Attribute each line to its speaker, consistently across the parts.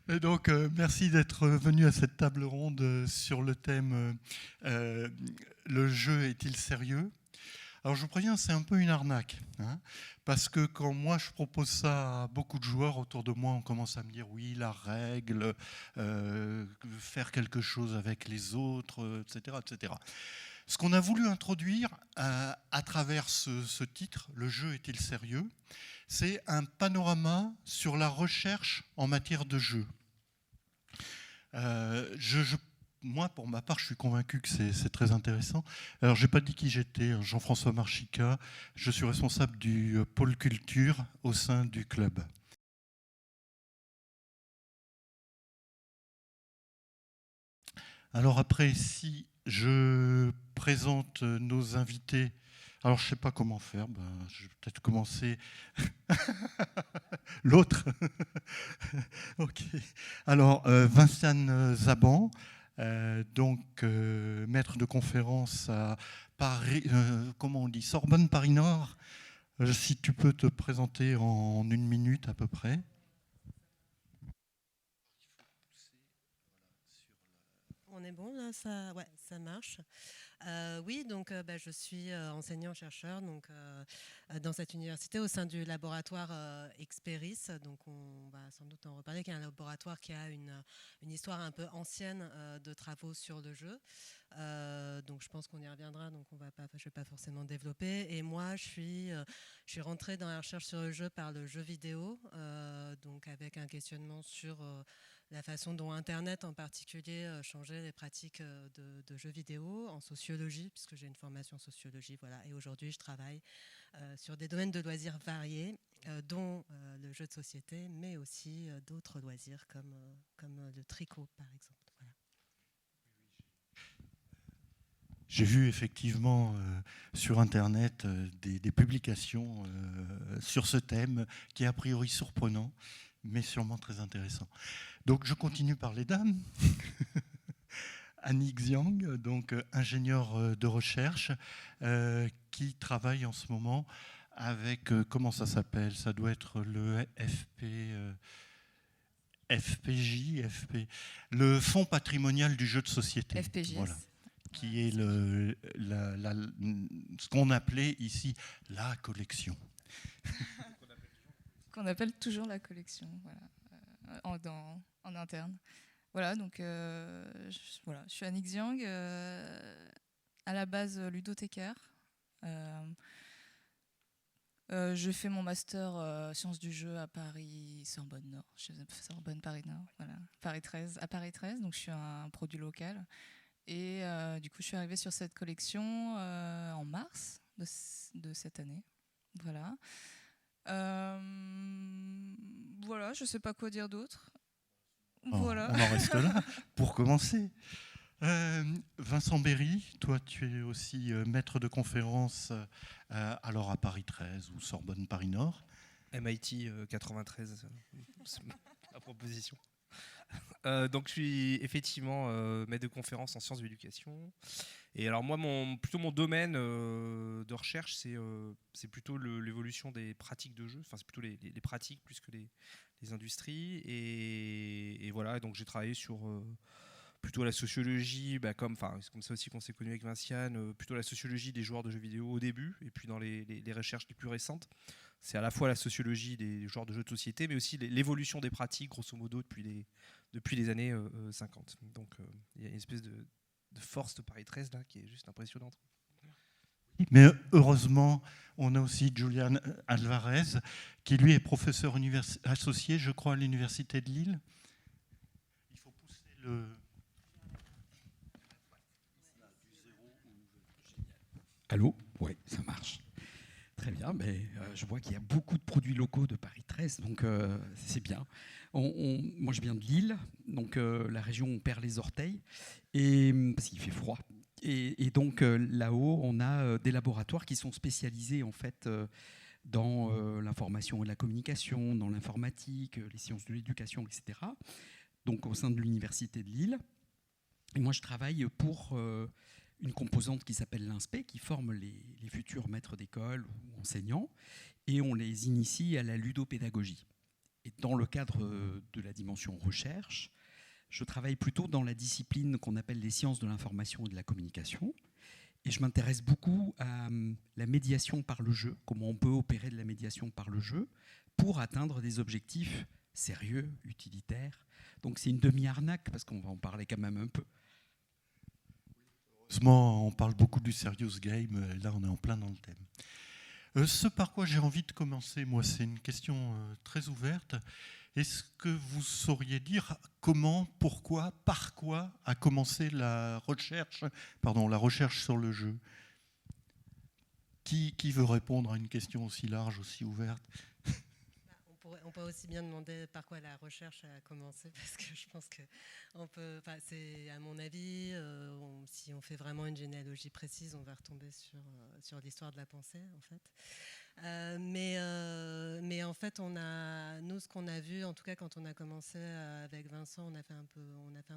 Speaker 1: Et donc, merci d'être venu à cette table ronde sur le thème le jeu est-il sérieux? Alors, je vous préviens, c'est un peu une arnaque, hein, parce que quand moi je propose ça à beaucoup de joueurs autour de moi, on commence à me dire oui, la règle, faire quelque chose avec les autres, etc., etc. Ce qu'on a voulu introduire à travers ce titre, le jeu est-il sérieux? C'est un panorama sur la recherche en matière de jeu. Moi, pour ma part, je suis convaincu que c'est très intéressant. Alors, je n'ai pas dit qui j'étais, Jean-François Marchica. Je suis responsable du pôle culture au sein du club. Alors après, si je présente nos invités, alors je ne sais pas comment faire, je vais peut-être commencer. L'autre. Ok. Alors, Vinciane Zaban, donc maître de conférence à Paris, comment on dit, Sorbonne Paris Nord. Si tu peux te présenter en 1 minute à peu près.
Speaker 2: On est bon là, ouais, ça marche. Oui, donc je suis enseignant-chercheur dans cette université au sein du laboratoire Experis. Donc on va sans doute en reparler, qui est un laboratoire qui a une histoire un peu ancienne de travaux sur le jeu. Donc je pense qu'on y reviendra, donc je ne vais pas forcément développer. Et moi, je suis rentrée dans la recherche sur le jeu par le jeu vidéo, donc avec un questionnement sur la façon dont Internet en particulier changeait les pratiques de jeux vidéo en sociologie, puisque j'ai une formation en sociologie. Voilà. Et aujourd'hui, je travaille sur des domaines de loisirs variés, dont le jeu de société, mais aussi d'autres loisirs comme le tricot, par exemple. Voilà.
Speaker 1: J'ai vu effectivement sur Internet des publications sur ce thème qui est a priori surprenant, mais sûrement très intéressant. Donc je continue par les dames. Annie Xiang, donc ingénieure de recherche, qui travaille en ce moment avec, comment ça s'appelle? Ça doit être le FPJ, le Fonds patrimonial du jeu de société. Voilà.
Speaker 3: FPJS.
Speaker 1: Qui est ce qu'on appelait ici la collection.
Speaker 3: Qu'on appelle toujours la collection, voilà, en interne. Voilà, donc je suis Annick Xiang, à la base ludothécaire. Je fais mon master sciences du jeu à Paris Sorbonne Nord, Sorbonne Paris Nord, voilà, à Paris 13, donc je suis un produit local. Et du coup, je suis arrivée sur cette collection en mars de cette année. Voilà. Voilà, je ne sais pas quoi dire d'autre. Voilà.
Speaker 1: On en reste là pour commencer. Vincent Berry, toi tu es aussi maître de conférence alors à Paris 13 ou Sorbonne Paris Nord.
Speaker 4: MIT 93, la proposition. Donc je suis effectivement maître de conférence en sciences de l'éducation. Et alors moi, mon domaine de recherche, c'est plutôt l'évolution des pratiques de jeu. Enfin, c'est plutôt les pratiques plus que les industries. Et voilà, donc j'ai travaillé sur plutôt la sociologie, c'est comme ça aussi qu'on s'est connu avec Vinciane, plutôt la sociologie des joueurs de jeux vidéo au début, et puis dans les recherches les plus récentes, c'est à la fois la sociologie des joueurs de jeux de société, mais aussi l'évolution des pratiques, grosso modo, depuis les années 50. Donc il y a une espèce de force de Paris 13 là, qui est juste impressionnante.
Speaker 1: Mais heureusement, on a aussi Julian Alvarez, qui lui est professeur associé, je crois, à l'Université de Lille. Il faut pousser le...
Speaker 5: Allô? Oui, ça marche. Très bien, mais je vois qu'il y a beaucoup de produits locaux de Paris 13, donc c'est bien. Moi, je viens de Lille, donc la région où on perd les orteils, parce qu'il fait froid. Et donc là-haut, on a des laboratoires qui sont spécialisés en fait dans l'information et la communication, dans l'informatique, les sciences de l'éducation, etc. Donc au sein de l'Université de Lille. Et moi, je travaille pour une composante qui s'appelle l'INSPE, qui forme les futurs maîtres d'école ou enseignants, et on les initie à la ludopédagogie. Et dans le cadre de la dimension recherche, je travaille plutôt dans la discipline qu'on appelle les sciences de l'information et de la communication. Et je m'intéresse beaucoup à la médiation par le jeu, comment on peut opérer de la médiation par le jeu pour atteindre des objectifs sérieux, utilitaires. Donc c'est une demi-arnaque, parce qu'on va en parler quand même un peu.
Speaker 1: Heureusement, on parle beaucoup du serious game, et là on est en plein dans le thème. Ce par quoi j'ai envie de commencer, moi, c'est une question très ouverte. Est-ce que vous sauriez dire comment, pourquoi, par quoi a commencé la recherche sur le jeu ? Qui veut répondre à une question aussi large, aussi ouverte ?
Speaker 2: On peut aussi bien demander par quoi la recherche a commencé, parce que je pense que c'est à mon avis, si on fait vraiment une généalogie précise, on va retomber sur l'histoire de la pensée, en fait. Mais en fait, nous, ce qu'on a vu, en tout cas quand on a commencé avec Vincent, on a fait un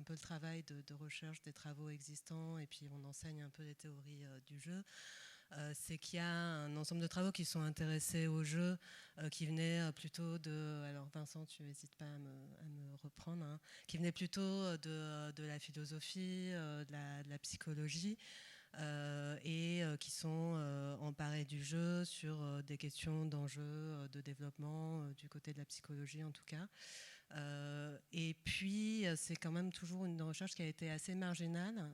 Speaker 2: peu le travail de recherche des travaux existants, et puis on enseigne un peu les théories du jeu. C'est qu'il y a un ensemble de travaux qui sont intéressés au jeu, qui venaient plutôt de... Alors Vincent, tu n'hésites pas à me reprendre, hein, qui venaient plutôt de la philosophie, de la psychologie, et qui sont emparés du jeu sur des questions d'enjeux, de développement, du côté de la psychologie en tout cas. Et puis, c'est quand même toujours une recherche qui a été assez marginale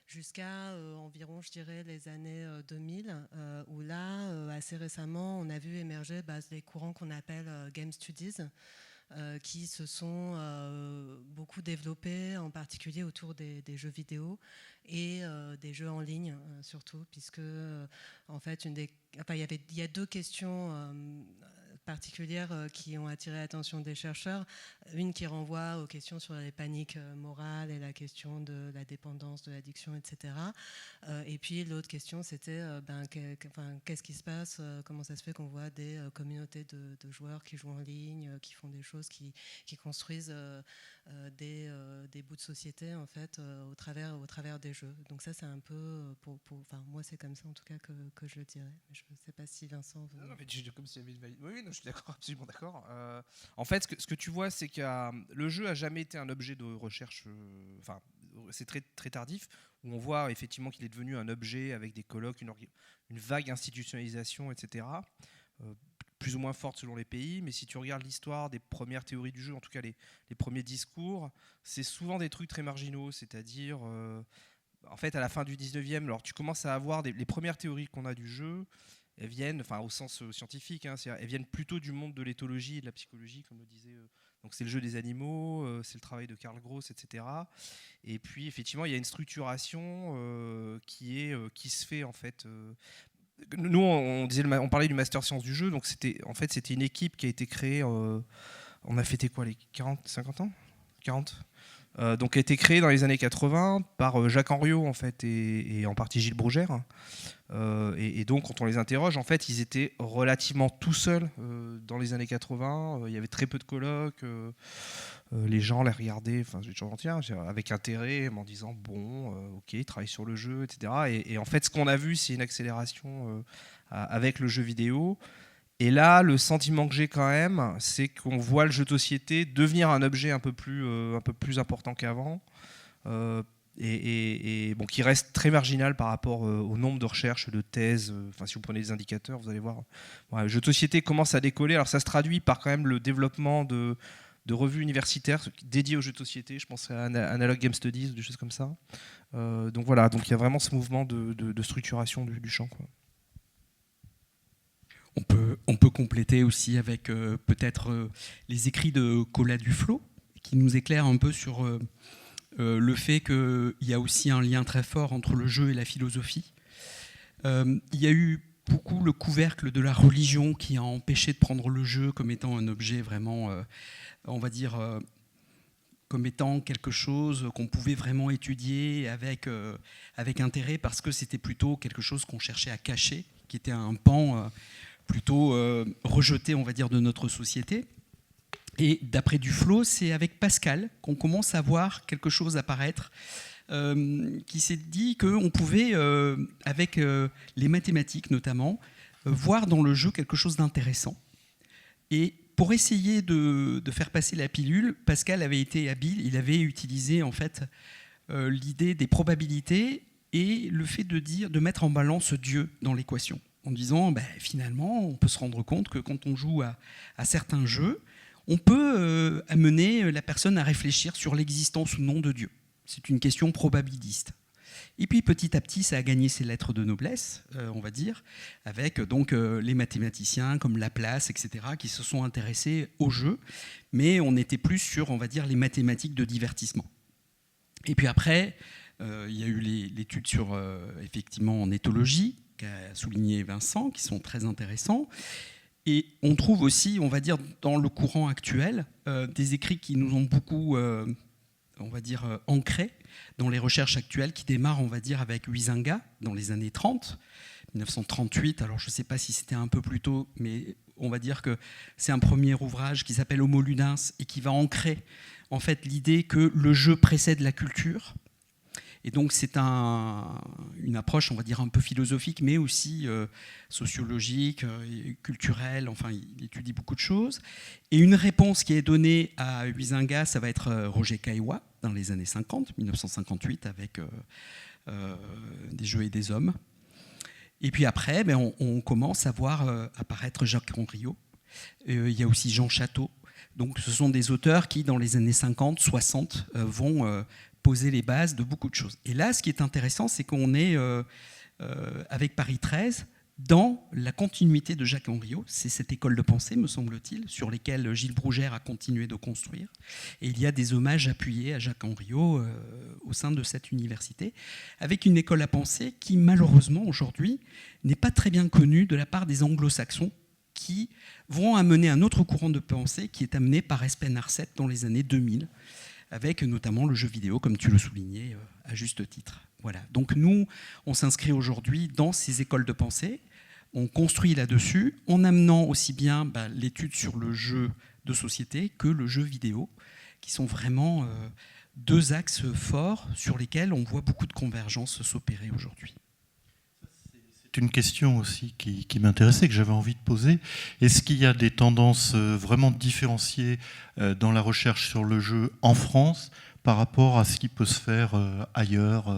Speaker 2: jusqu'à environ, je dirais, les années 2000, où là, assez récemment, on a vu émerger des courants qu'on appelle Game Studies, qui se sont beaucoup développés, en particulier autour des jeux vidéo et des jeux en ligne, surtout, puisque, en fait, il y a deux questions particulières qui ont attiré l'attention des chercheurs. Une qui renvoie aux questions sur les paniques morales et la question de la dépendance, de l'addiction, etc. Et puis l'autre question, c'était qu'est-ce qui se passe, comment ça se fait qu'on voit des communautés de joueurs qui jouent en ligne, qui font des choses, qui construisent des bouts de société en fait, au travers des jeux. Donc ça, c'est un peu, moi, c'est comme ça en tout cas que je le dirais. Je ne sais pas si Vincent veut...
Speaker 4: Non, mais comme si oui, non, je suis d'accord, absolument d'accord. En fait, ce que tu vois, c'est que le jeu a jamais été un objet de recherche. C'est très très tardif, où on voit effectivement qu'il est devenu un objet avec des colloques, une vague institutionnalisation, etc. Plus ou moins forte selon les pays, mais si tu regardes l'histoire des premières théories du jeu, en tout cas les premiers discours, c'est souvent des trucs très marginaux, c'est-à-dire, en fait, à la fin du 19e, alors tu commences à avoir les premières théories qu'on a du jeu. Elles viennent, au sens scientifique, hein, elles viennent plutôt du monde de l'éthologie et de la psychologie, comme le disait. Donc c'est le jeu des animaux, c'est le travail de Karl Gross, etc. Et puis effectivement, il y a une structuration qui se fait en fait. Nous, on parlait du master sciences du jeu, donc c'était une équipe qui a été créée. On a fêté quoi, les 50 ans 40 donc a été créé dans les années 80 par Jacques Henriot en fait et en partie Gilles Brougère. Et donc quand on les interroge, en fait, ils étaient relativement tout seuls dans les années 80. Il y avait très peu de colloques. Les gens les regardaient, je vais toujours en dire, avec intérêt, en disant ok, ils travaillent sur le jeu, etc. Et en fait, ce qu'on a vu, c'est une accélération avec le jeu vidéo. Et là, le sentiment que j'ai quand même, c'est qu'on voit le jeu de société devenir un objet un peu plus important qu'avant, et qui reste très marginal par rapport au nombre de recherches, de thèses. Si vous prenez des indicateurs, vous allez voir. Le jeu de société commence à décoller. Alors ça se traduit par quand même le développement de revues universitaires dédiées aux jeux de société. Je pense à Analog Game Studies, des choses comme ça. Donc voilà, donc il y a vraiment ce mouvement de structuration du champ, quoi.
Speaker 5: On peut compléter aussi avec peut-être les écrits de Colas Duflo, qui nous éclairent un peu sur le fait qu'il y a aussi un lien très fort entre le jeu et la philosophie. Il y a eu beaucoup le couvercle de la religion qui a empêché de prendre le jeu comme étant un objet vraiment, on va dire, comme étant quelque chose qu'on pouvait vraiment étudier avec intérêt, parce que c'était plutôt quelque chose qu'on cherchait à cacher, qui était un pan plutôt rejeté, on va dire, de notre société. Et d'après Duflo, c'est avec Pascal qu'on commence à voir quelque chose apparaître, qui s'est dit qu'on pouvait, avec les mathématiques notamment, voir dans le jeu quelque chose d'intéressant. Et pour essayer de faire passer la pilule, Pascal avait été habile, il avait utilisé en fait l'idée des probabilités et le fait de mettre en balance Dieu dans l'équation, en disant finalement on peut se rendre compte que quand on joue à certains jeux, on peut amener la personne à réfléchir sur l'existence ou non de Dieu. C'est une question probabiliste. Et puis petit à petit, ça a gagné ses lettres de noblesse, on va dire, avec donc les mathématiciens comme Laplace, etc., qui se sont intéressés au jeu, mais on était plus sur, on va dire, les mathématiques de divertissement. Et puis après, il y a eu l'étude sur, effectivement, en éthologie, qu'a souligné Vincent, qui sont très intéressants. Et on trouve aussi, on va dire, dans le courant actuel, des écrits qui nous ont beaucoup, on va dire, ancrés dans les recherches actuelles, qui démarrent, on va dire, avec Huizinga, dans les années 30, 1938. Alors, je ne sais pas si c'était un peu plus tôt, mais on va dire que c'est un premier ouvrage qui s'appelle Homo Ludens et qui va ancrer, en fait, l'idée que le jeu précède la culture. Et donc c'est une approche, on va dire, un peu philosophique, mais aussi sociologique, culturelle, enfin il étudie beaucoup de choses. Et une réponse qui est donnée à Huizinga, ça va être Roger Caillois, dans les années 50, 1958, avec Des jeux et des hommes. Et puis après, on commence à voir apparaître Jacques Henriot. Il y a aussi Jean Château. Donc ce sont des auteurs qui, dans les années 50, 60, vont poser les bases de beaucoup de choses. Et là, ce qui est intéressant, c'est qu'on est, avec Paris 13, dans la continuité de Jacques Henriot. C'est cette école de pensée, me semble-t-il, sur lesquelles Gilles Brougère a continué de construire. Et il y a des hommages appuyés à Jacques Henriot au sein de cette université, avec une école à penser qui, malheureusement, aujourd'hui, n'est pas très bien connue de la part des anglo-saxons, qui vont amener un autre courant de pensée qui est amené par Espen Arset dans les années 2000, avec notamment le jeu vidéo, comme tu le soulignais à juste titre. Voilà. Donc nous, on s'inscrit aujourd'hui dans ces écoles de pensée, on construit là-dessus, en amenant aussi bien l'étude sur le jeu de société que le jeu vidéo, qui sont vraiment deux axes forts sur lesquels on voit beaucoup de convergences s'opérer aujourd'hui.
Speaker 1: C'est une question aussi qui m'intéressait, que j'avais envie de poser. Est-ce qu'il y a des tendances vraiment différenciées dans la recherche sur le jeu en France par rapport à ce qui peut se faire ailleurs,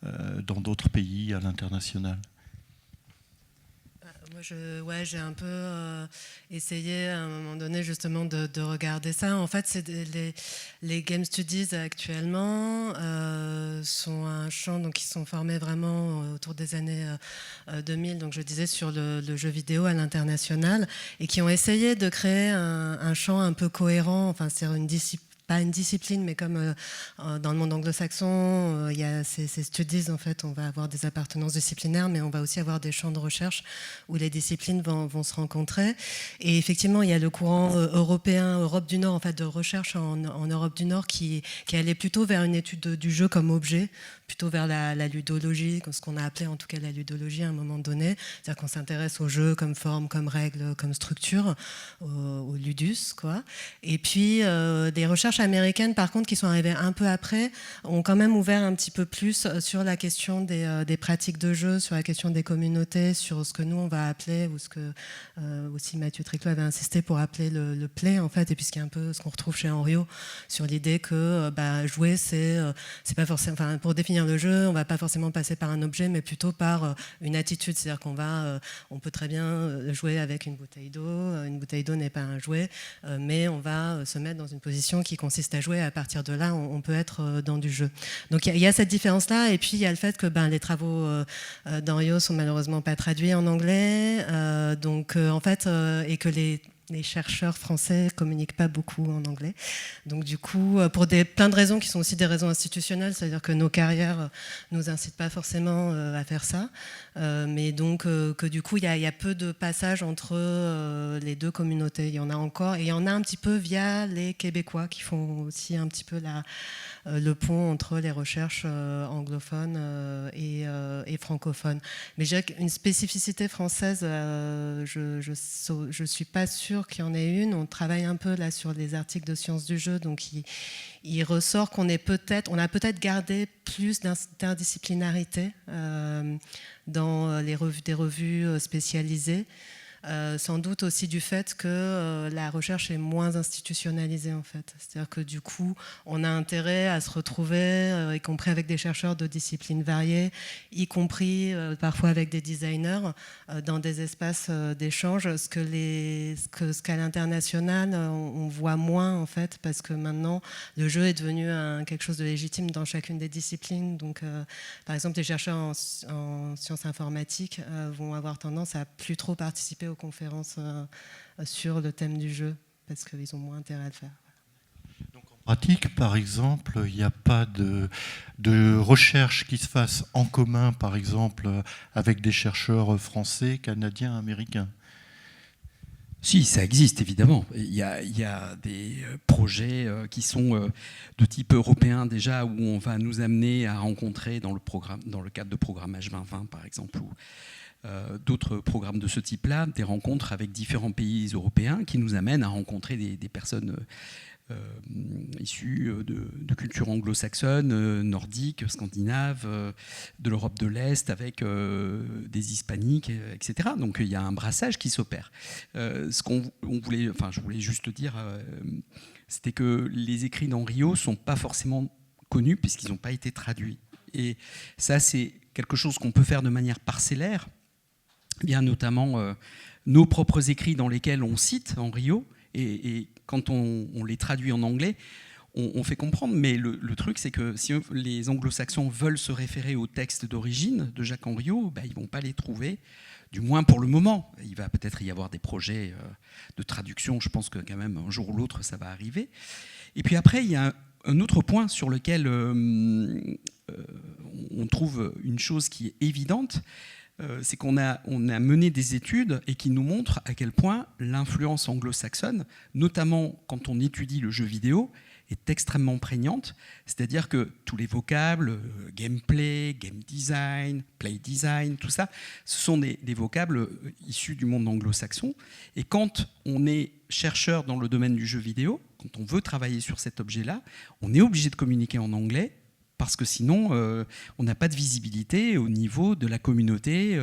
Speaker 1: dans d'autres pays, à l'international ?
Speaker 2: Moi, j'ai un peu essayé à un moment donné justement de regarder ça. En fait, les Game Studies actuellement sont un champ donc, qui sont formés vraiment autour des années 2000, donc je disais sur le jeu vidéo à l'international, et qui ont essayé de créer un champ un peu cohérent, enfin c'est une discipline, pas une discipline, mais comme dans le monde anglo-saxon, il y a ces studies, en fait, on va avoir des appartenances disciplinaires, mais on va aussi avoir des champs de recherche où les disciplines vont se rencontrer. Et effectivement, il y a le courant européen, Europe du Nord, en fait, de recherche en Europe du Nord qui allait plutôt vers une étude du jeu comme objet, plutôt vers la ludologie, ce qu'on a appelé en tout cas la ludologie à un moment donné. C'est-à-dire qu'on s'intéresse au jeu comme forme, comme règle, comme structure, au ludus, quoi. Et puis, des recherches américaines, par contre, qui sont arrivées un peu après, ont quand même ouvert un petit peu plus sur la question des pratiques de jeu, sur la question des communautés, sur ce que nous, on va appeler, ou ce que aussi Mathieu Triclot avait insisté pour appeler le play, en fait, et puis ce qui est un peu ce qu'on retrouve chez Henriot, sur l'idée que jouer, c'est pas forcément, enfin, pour définir le jeu, on va pas forcément passer par un objet, mais plutôt par une attitude, c'est-à-dire on peut très bien jouer avec une bouteille d'eau. Une bouteille d'eau n'est pas un jouet, mais on va se mettre dans une position qui consiste à jouer. À partir de là, on peut être dans du jeu. Donc il y a cette différence-là, et puis il y a le fait que les travaux d'Henriot sont malheureusement pas traduits en anglais, en fait, et que les chercheurs français communiquent pas beaucoup en anglais. Donc du coup, pour plein de raisons qui sont aussi des raisons institutionnelles, c'est-à-dire que nos carrières nous incitent pas forcément à faire ça, mais donc que du coup, il y a peu de passages entre les deux communautés. Il y en a encore, et il y en a un petit peu via les Québécois qui font aussi un petit peu le pont entre les recherches anglophones et francophones. Mais j'ai une spécificité française, je suis pas sûre qu'il y en ait une. On travaille un peu là sur les articles de sciences du jeu, donc il ressort qu'on a peut-être gardé plus d'interdisciplinarité dans des revues spécialisées. sans doute aussi du fait que la recherche est moins institutionnalisée en fait. C'est-à-dire que du coup, on a intérêt à se retrouver, y compris avec des chercheurs de disciplines variées, y compris parfois avec des designers, dans des espaces d'échange, ce qu'à l'international, on voit moins en fait, parce que maintenant, le jeu est devenu quelque chose de légitime dans chacune des disciplines. Donc, par exemple, les chercheurs en sciences informatiques vont avoir tendance à plus trop participer aux conférences sur le thème du jeu parce qu'ils ont moins intérêt à le faire.
Speaker 1: Donc, en pratique, par exemple, il n'y a pas de recherche qui se fasse en commun, par exemple, avec des chercheurs français, canadiens, américains?
Speaker 5: Si, ça existe évidemment. Il y a des projets qui sont de type européen déjà, où on va nous amener à rencontrer dans le cadre de programme H2020 par exemple, ou d'autres programmes de ce type-là, des rencontres avec différents pays européens qui nous amènent à rencontrer des personnes issus de cultures anglo-saxonnes, nordiques, scandinaves, de l'Europe de l'Est, avec des hispaniques, etc. Donc il y a un brassage qui s'opère. Je voulais juste dire, c'était que les écrits d'Henriot ne sont pas forcément connus puisqu'ils n'ont pas été traduits. Et ça, c'est quelque chose qu'on peut faire de manière parcellaire, bien notamment nos propres écrits dans lesquels on cite Henriot, et quand on les traduit en anglais, on fait comprendre. Mais le truc, c'est que si les anglo-saxons veulent se référer au texte d'origine de Jacques Henriot, ils ne vont pas les trouver, du moins pour le moment. Il va peut-être y avoir des projets de traduction. Je pense que quand même, un jour ou l'autre, ça va arriver. Et puis après, il y a un autre point sur lequel on trouve une chose qui est évidente, c'est qu'on a mené des études et qui nous montrent à quel point l'influence anglo-saxonne, notamment quand on étudie le jeu vidéo, est extrêmement prégnante. C'est-à-dire que tous les vocables, gameplay, game design, play design, tout ça, ce sont des vocables issus du monde anglo-saxon. Et quand on est chercheur dans le domaine du jeu vidéo, quand on veut travailler sur cet objet-là, on est obligé de communiquer en anglais, parce que sinon, on n'a pas de visibilité au niveau de la communauté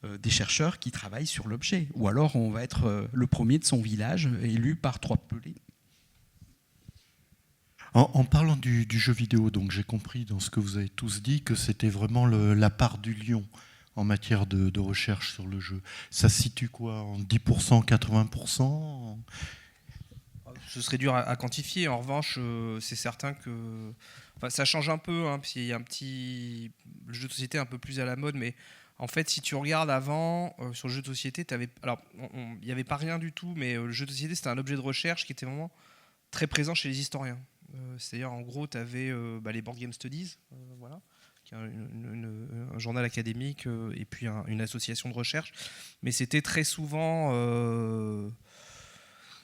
Speaker 5: des chercheurs qui travaillent sur l'objet. Ou alors, on va être le premier de son village, élu par 3 pelés.
Speaker 1: En parlant du jeu vidéo, donc j'ai compris dans ce que vous avez tous dit que c'était vraiment la part du lion en matière de recherche sur le jeu. Ça se situe quoi, en 10%, 80%?
Speaker 4: Ce serait dur à quantifier. En revanche, c'est certain que... Enfin, ça change un peu, hein, puis il y a le jeu de société un peu plus à la mode, mais en fait, si tu regardes avant, sur le jeu de société, il n'y avait pas rien du tout, mais le jeu de société, c'était un objet de recherche qui était vraiment très présent chez les historiens. C'est-à-dire, en gros, tu avais les Board Game Studies, voilà, qui est un journal académique, et puis une association de recherche, mais c'était très souvent...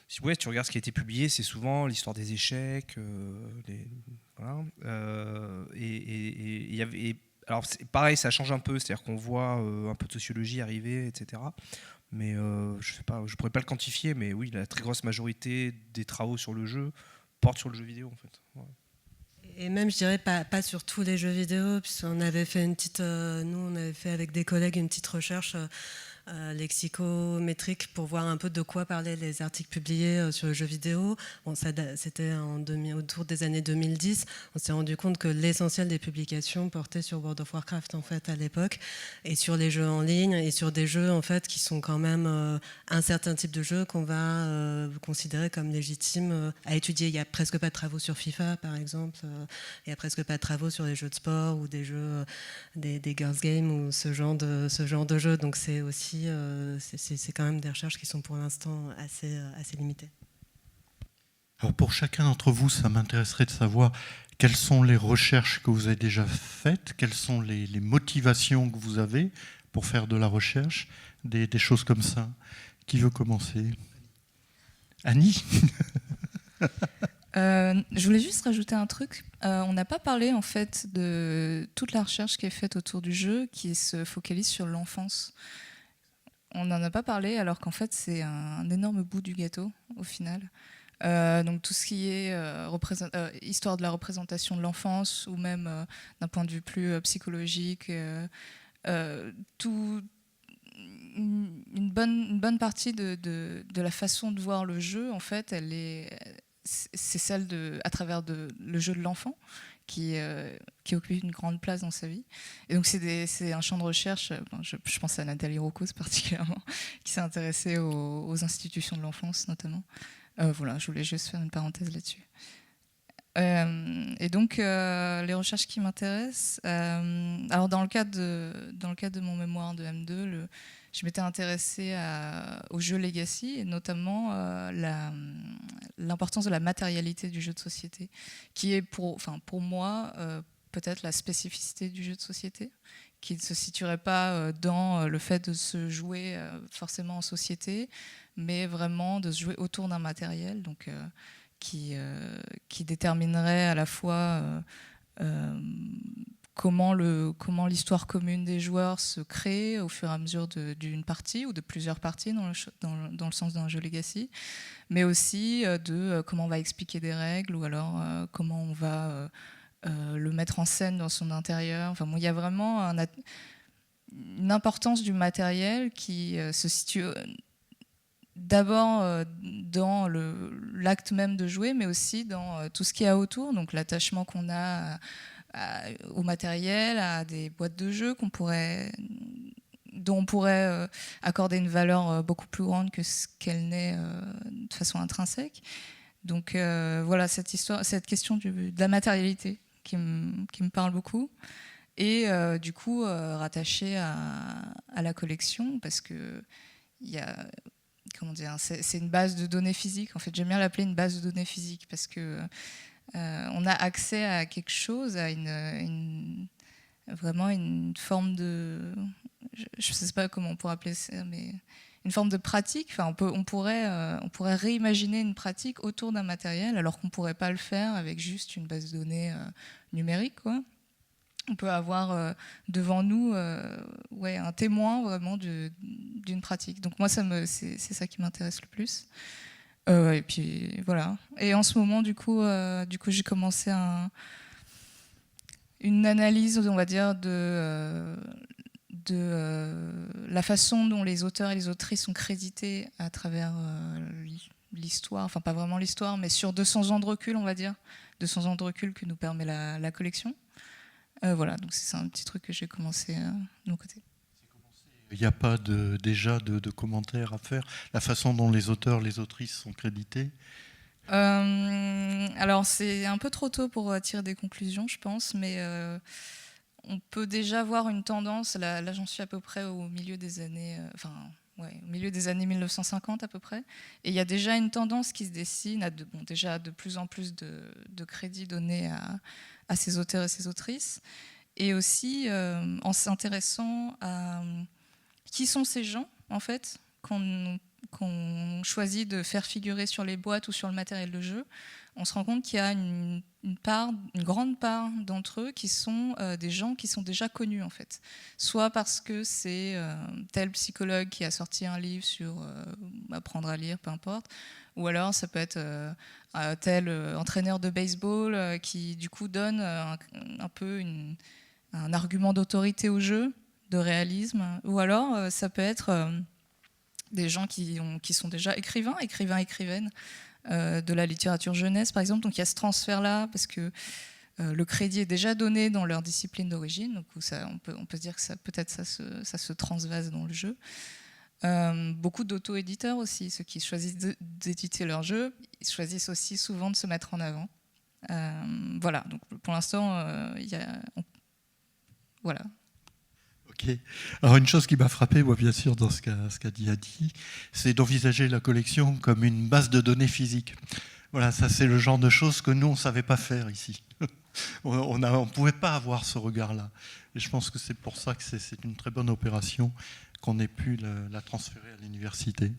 Speaker 4: Si tu regardes ce qui a été publié, c'est souvent l'histoire des échecs, voilà. Et alors pareil, ça change un peu, c'est-à-dire qu'on voit un peu de sociologie arriver, etc. Mais je sais pas, je pourrais pas le quantifier, mais oui, la très grosse majorité des travaux sur le jeu portent sur le jeu vidéo en fait. Ouais.
Speaker 2: Et même, je dirais, pas sur tous les jeux vidéo, puisqu'on avait fait nous, on avait fait avec des collègues une petite recherche lexicométrique pour voir un peu de quoi parlaient les articles publiés sur le jeu vidéo. Bon, c'était autour des années 2010. On s'est rendu compte que l'essentiel des publications portait sur World of Warcraft en fait à l'époque, et sur les jeux en ligne, et sur des jeux en fait qui sont quand même un certain type de jeu qu'on va considérer comme légitime à étudier. Il n'y a presque pas de travaux sur FIFA par exemple, il n'y a presque pas de travaux sur les jeux de sport ou des jeux des girls games ou ce genre de jeux. Donc c'est aussi c'est quand même des recherches qui sont pour l'instant assez limitées.
Speaker 1: Alors pour chacun d'entre vous, ça m'intéresserait de savoir quelles sont les recherches que vous avez déjà faites, quelles sont les motivations que vous avez pour faire de la recherche, des choses comme ça. Qui veut commencer? Annie?
Speaker 3: Je voulais juste rajouter un truc. On n'a pas parlé en fait de toute la recherche qui est faite autour du jeu, qui se focalise sur l'enfance. On n'en a pas parlé alors qu'en fait c'est un énorme bout du gâteau au final. Donc tout ce qui est histoire de la représentation de l'enfance, ou même d'un point de vue plus psychologique, une bonne partie de la façon de voir le jeu, en fait, c'est celle à travers le jeu de l'enfant qui occupe une grande place dans sa vie. Et donc c'est un champ de recherche, je pense à Nathalie Rocos particulièrement, qui s'est intéressée aux institutions de l'enfance notamment. Voilà, je voulais juste faire une parenthèse là-dessus. Et donc les recherches qui m'intéressent, alors dans le cadre de mon mémoire de M2, je m'étais intéressée au jeu Legacy et notamment l'importance de la matérialité du jeu de société, qui est pour moi peut-être la spécificité du jeu de société, qui ne se situerait pas dans le fait de se jouer forcément en société, mais vraiment de se jouer autour d'un matériel, donc qui déterminerait à la fois comment l'histoire commune des joueurs se crée au fur et à mesure d'une partie ou de plusieurs parties dans le sens d'un jeu Legacy, mais aussi de comment on va expliquer des règles ou alors comment on va le mettre en scène dans son intérieur. Enfin, bon, il y a vraiment une importance du matériel qui se situe d'abord dans l'acte même de jouer, mais aussi dans tout ce qu'il y a autour, donc l'attachement qu'on a au matériel, à des boîtes de jeux dont on pourrait accorder une valeur beaucoup plus grande que ce qu'elle n'est de façon intrinsèque. Donc voilà, cette question de la matérialité qui me parle beaucoup, et du coup rattachée à la collection, parce que il y a, comment dire, c'est une base de données physiques. En fait, j'aime bien l'appeler une base de données physiques parce que on a accès à quelque chose, à vraiment une forme de, je ne sais pas comment on pourrait appeler ça, mais une forme de pratique. Enfin, on pourrait réimaginer une pratique autour d'un matériel, alors qu'on ne pourrait pas le faire avec juste une base de données numérique, quoi. On peut avoir devant nous un témoin vraiment d'une pratique. Donc moi, c'est ça qui m'intéresse le plus. Et puis voilà. Et en ce moment, du coup j'ai commencé une analyse, on va dire, de la façon dont les auteurs et les autrices sont crédités à travers l'histoire, enfin pas vraiment l'histoire, mais sur 200 ans de recul, on va dire, 200 ans de recul que nous permet la collection. Voilà, donc c'est un petit truc que j'ai commencé de mon côté.
Speaker 1: Il n'y a pas déjà de commentaires à faire, la façon dont les auteurs, les autrices sont crédités?
Speaker 3: Alors c'est un peu trop tôt pour tirer des conclusions, je pense, mais on peut déjà voir une tendance. Là j'en suis à peu près au milieu des années, au milieu des années 1950 à peu près, et il y a déjà une tendance qui se dessine déjà de plus en plus de crédits donnés à ces auteurs et ces autrices, et aussi en s'intéressant à qui sont ces gens en fait qu'on choisit de faire figurer sur les boîtes ou sur le matériel de jeu. On se rend compte qu'il y a une grande part d'entre eux qui sont des gens qui sont déjà connus en fait. Soit parce que c'est tel psychologue qui a sorti un livre sur apprendre à lire, peu importe, ou alors ça peut être tel entraîneur de baseball qui du coup donne un peu un argument d'autorité au jeu, de réalisme, ou alors ça peut être des gens qui sont déjà écrivaines de la littérature jeunesse, par exemple. Donc il y a ce transfert-là, parce que le crédit est déjà donné dans leur discipline d'origine, donc on peut se dire que peut-être ça se transvase dans le jeu. Beaucoup d'auto-éditeurs aussi, ceux qui choisissent d'éditer leur jeu, ils choisissent aussi souvent de se mettre en avant. Voilà, donc pour l'instant, voilà.
Speaker 1: Ok. Alors une chose qui m'a frappé, moi bien sûr, dans ce qu'a dit Adi, c'est d'envisager la collection comme une base de données physique. Voilà, ça c'est le genre de choses que nous on ne savait pas faire ici. On ne pouvait pas avoir ce regard-là. Et je pense que c'est pour ça que c'est une très bonne opération qu'on ait pu la transférer à l'université.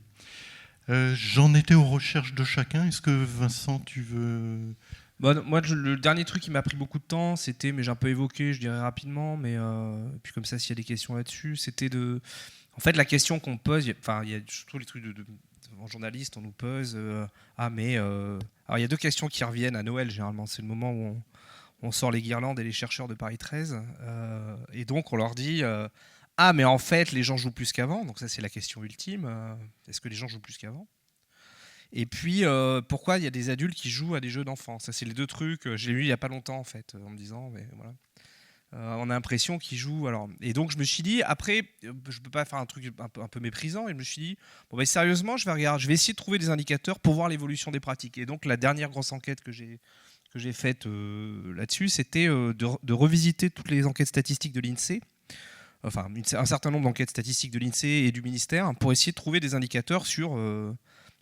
Speaker 1: J'en étais aux recherches de chacun. Est-ce que Vincent, tu veux...
Speaker 4: Bon, moi, le dernier truc qui m'a pris beaucoup de temps, c'était, mais j'ai un peu évoqué, je dirais rapidement, mais puis comme ça, s'il y a des questions là-dessus, c'était en fait, la question qu'on pose, il y a surtout les trucs en journaliste, on nous pose, alors il y a deux questions qui reviennent à Noël, généralement, c'est le moment où on sort les guirlandes et les chercheurs de Paris 13, et donc on leur dit, ah, mais en fait, les gens jouent plus qu'avant. Donc ça, c'est la question ultime. Est-ce que les gens jouent plus qu'avant? Et puis, pourquoi il y a des adultes qui jouent à des jeux d'enfants? Ça, c'est les deux trucs. Je l'ai lu il n'y a pas longtemps, en fait, en me disant, mais voilà. On a l'impression qu'ils jouent. Alors, et donc, je me suis dit, après, je ne peux pas faire un truc un peu méprisant. Et je me suis dit, bon, bah, sérieusement, je vais essayer de trouver des indicateurs pour voir l'évolution des pratiques. Et donc, la dernière grosse enquête que j'ai faite là-dessus, c'était de revisiter toutes les enquêtes statistiques de l'INSEE. Enfin, un certain nombre d'enquêtes statistiques de l'INSEE et du ministère pour essayer de trouver des indicateurs sur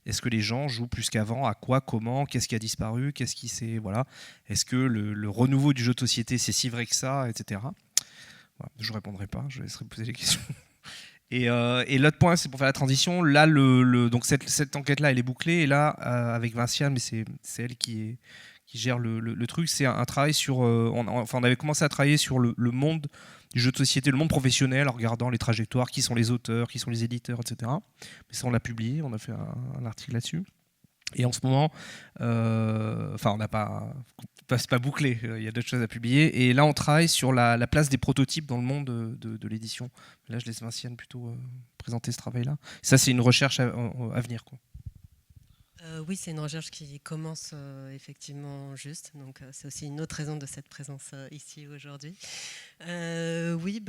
Speaker 4: est-ce que les gens jouent plus qu'avant, à quoi, comment, qu'est-ce qui a disparu, qu'est-ce qui s'est... Voilà. Est-ce que le renouveau du jeu de société, c'est si vrai que ça, etc. Voilà, je ne répondrai pas, je laisserai poser les questions. Et l'autre point, c'est pour faire la transition. Là, donc cette enquête-là, elle est bouclée. Et là, avec Vinciane, mais c'est elle qui gère le truc, c'est un travail sur... on avait commencé à travailler sur le monde du jeu de société, le monde professionnel, en regardant les trajectoires, qui sont les auteurs, qui sont les éditeurs, etc. Mais ça, on l'a publié, on a fait un article là-dessus. Et en ce moment, on n'a pas... C'est pas bouclé, il y a d'autres choses à publier. Et là, on travaille sur la place des prototypes dans le monde de l'édition. Là, je laisse Vinciane plutôt présenter ce travail-là. Ça, c'est une recherche à venir, quoi.
Speaker 2: Oui, c'est une recherche qui commence effectivement juste. Donc, c'est aussi une autre raison de cette présence ici aujourd'hui. Oui,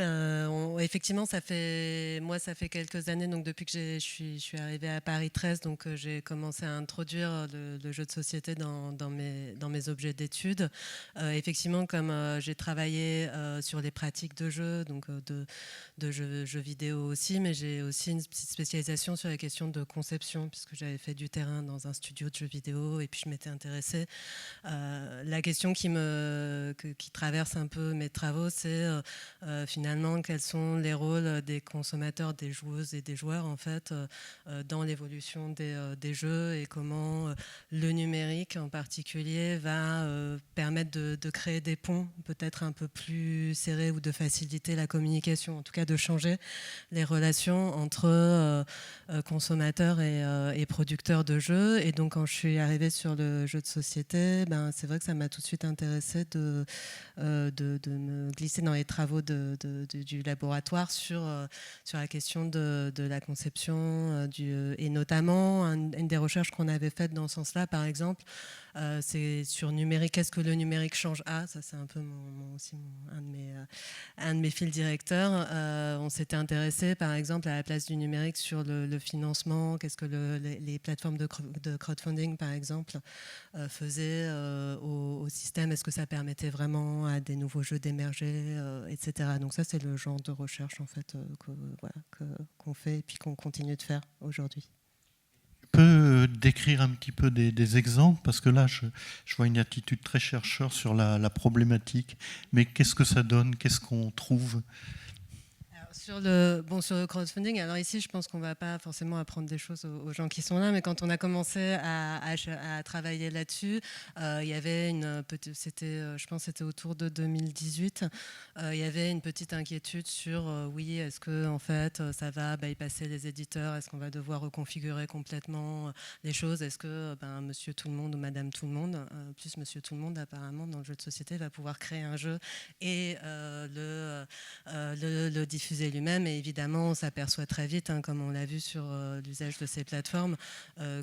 Speaker 2: effectivement, ça fait quelques années, donc depuis que je suis arrivée à Paris 13, donc j'ai commencé à introduire le jeu de société dans mes objets d'études. Effectivement, comme j'ai travaillé sur les pratiques de jeu, donc de jeux vidéo aussi, mais j'ai aussi une petite spécialisation sur les questions de conception, puisque j'avais fait du terrain dans un studio de jeux vidéo, et puis je m'étais intéressée. La question qui traverse un peu mes travaux, c'est finalement quels sont les rôles des consommateurs, des joueuses et des joueurs en fait dans l'évolution des jeux, et comment le numérique en particulier va permettre de créer des ponts peut-être un peu plus serrés, ou de faciliter la communication, en tout cas de changer les relations entre consommateurs et producteurs de jeux. Et donc quand je suis arrivée sur le jeu de société, c'est vrai que ça m'a tout de suite intéressée de me glisser dans les travaux du laboratoire sur la question de la conception, et notamment une des recherches qu'on avait faites dans ce sens-là, par exemple, c'est sur numérique. Qu'est-ce que le numérique change à? Ça, c'est un peu un de mes fils directeurs. On s'était intéressé, par exemple, à la place du numérique sur le financement. Qu'est-ce que les plateformes de crowdfunding, par exemple, faisaient au système? Est-ce que ça permettait vraiment à des nouveaux jeux d'émerger, etc. Donc ça, c'est le genre de recherche en fait qu'on fait et puis qu'on continue de faire aujourd'hui.
Speaker 1: Tu peux décrire un petit peu des exemples, parce que là, je vois une attitude très chercheur sur la problématique. Mais qu'est-ce que ça donne? Qu'est-ce qu'on trouve?
Speaker 2: Sur le crowdfunding, alors ici, je pense qu'on ne va pas forcément apprendre des choses aux gens qui sont là, mais quand on a commencé à travailler là-dessus, il y avait je pense que c'était autour de 2018, il y avait une petite inquiétude sur, oui, est-ce que en fait, ça va bypasser les éditeurs? Est-ce qu'on va devoir reconfigurer complètement les choses? Est-ce que monsieur tout le monde ou madame tout le monde, plus monsieur tout le monde apparemment dans le jeu de société, va pouvoir créer un jeu et le diffuser lui-même? Et évidemment, on s'aperçoit très vite, comme on l'a vu sur l'usage de ces plateformes,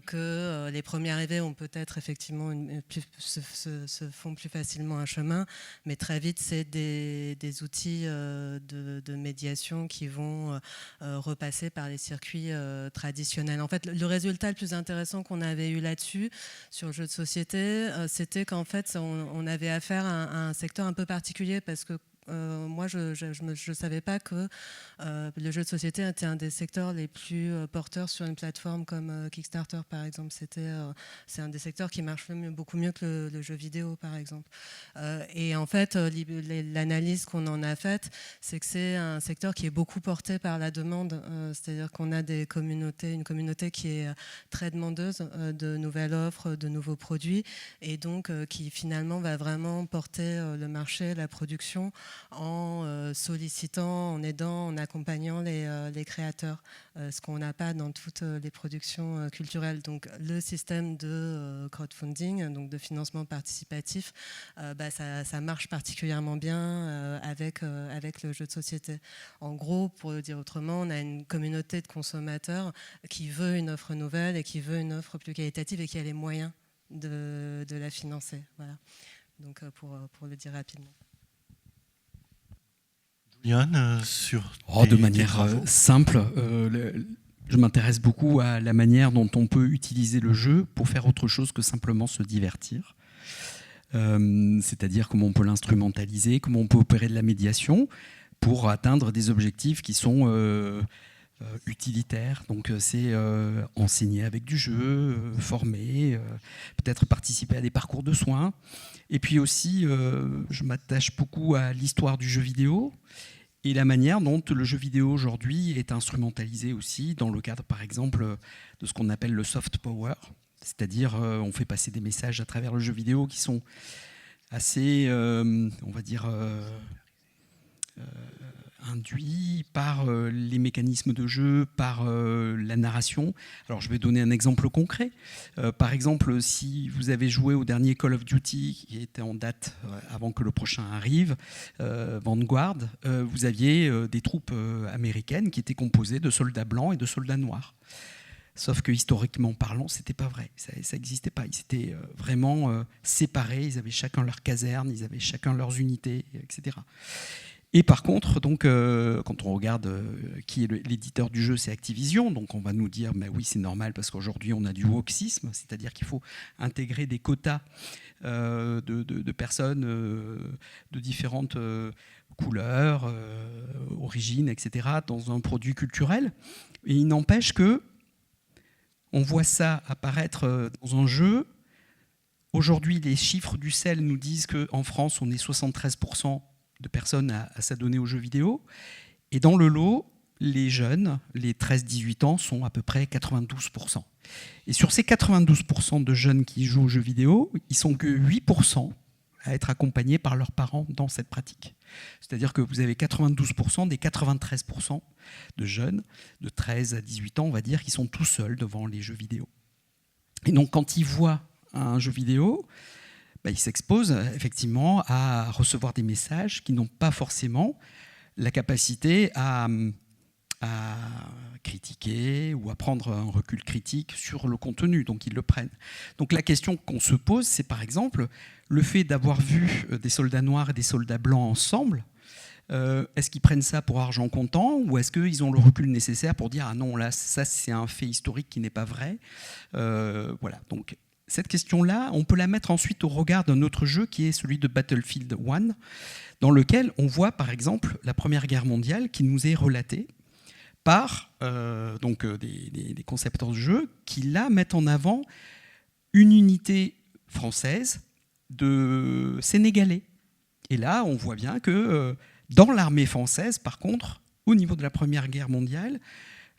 Speaker 2: que les premiers arrivés ont peut-être effectivement se font plus facilement un chemin, mais très vite, c'est des outils de médiation qui vont repasser par les circuits traditionnels. En fait, le résultat le plus intéressant qu'on avait eu là-dessus, sur le jeu de société, c'était qu'en fait, on avait affaire à un secteur un peu particulier, parce que moi, je ne savais pas que le jeu de société était un des secteurs les plus porteurs sur une plateforme comme Kickstarter, par exemple. C'est un des secteurs qui marche beaucoup mieux que le jeu vidéo, par exemple. Et en fait, l'analyse qu'on en a faite, c'est que c'est un secteur qui est beaucoup porté par la demande. C'est-à-dire qu'on a une communauté qui est très demandeuse de nouvelles offres, de nouveaux produits, et donc qui finalement va vraiment porter le marché, la production, en sollicitant, en aidant, en accompagnant les créateurs, ce qu'on n'a pas dans toutes les productions culturelles. Donc le système de crowdfunding, donc de financement participatif, ça marche particulièrement bien avec le jeu de société. En gros, pour le dire autrement, on a une communauté de consommateurs qui veut une offre nouvelle et qui veut une offre plus qualitative et qui a les moyens de la financer. Voilà. Donc pour le dire rapidement.
Speaker 1: Yann, sur
Speaker 5: de manière simple, je m'intéresse beaucoup à la manière dont on peut utiliser le jeu pour faire autre chose que simplement se divertir. C'est-à-dire comment on peut l'instrumentaliser, comment on peut opérer de la médiation pour atteindre des objectifs qui sont utilitaires. Donc c'est enseigner avec du jeu, former, peut-être participer à des parcours de soins. Et puis aussi, je m'attache beaucoup à l'histoire du jeu vidéo et la manière dont le jeu vidéo aujourd'hui est instrumentalisé aussi dans le cadre, par exemple, de ce qu'on appelle le soft power. C'est-à-dire, on fait passer des messages à travers le jeu vidéo qui sont assez, on va dire, induits par les mécanismes de jeu, par la narration. Alors, je vais donner un exemple concret. Par exemple, si vous avez joué au dernier Call of Duty, qui était en date avant que le prochain arrive, Vanguard, vous aviez des troupes américaines qui étaient composées de soldats blancs et de soldats noirs. Sauf que historiquement parlant, c'était pas vrai. Ça n'existait pas. Ils étaient vraiment séparés. Ils avaient chacun leur caserne, ils avaient chacun leurs unités, etc. Et par contre, donc, quand on regarde qui est l'éditeur du jeu, c'est Activision. Donc on va nous dire, mais oui, c'est normal parce qu'aujourd'hui on a du wokisme, c'est-à-dire qu'il faut intégrer des quotas de personnes de différentes couleurs, origines, etc. dans un produit culturel. Et il n'empêche que on voit ça apparaître dans un jeu. Aujourd'hui, les chiffres du CEL nous disent qu'en France, on est 73% de personnes à s'adonner aux jeux vidéo. Et dans le lot, les jeunes, les 13-18 ans, sont à peu près 92%. Et sur ces 92% de jeunes qui jouent aux jeux vidéo, ils sont que 8% à être accompagnés par leurs parents dans cette pratique. C'est-à-dire que vous avez 92% des 93% de jeunes de 13 à 18 ans, on va dire, qui sont tout seuls devant les jeux vidéo. Et donc quand ils voient un jeu vidéo, ils s'exposent effectivement à recevoir des messages qui n'ont pas forcément la capacité à critiquer ou à prendre un recul critique sur le contenu, donc ils le prennent. Donc la question qu'on se pose, c'est par exemple le fait d'avoir vu des soldats noirs et des soldats blancs ensemble. Est-ce qu'ils prennent ça pour argent comptant ou est-ce qu'ils ont le recul nécessaire pour dire « Ah non, là, ça c'est un fait historique qui n'est pas vrai ». Voilà, donc cette question-là, on peut la mettre ensuite au regard d'un autre jeu qui est celui de Battlefield 1, dans lequel on voit par exemple la Première Guerre mondiale qui nous est relatée par des concepteurs de jeu qui là mettent en avant une unité française de Sénégalais. Et là, on voit bien que dans l'armée française, par contre, au niveau de la Première Guerre mondiale,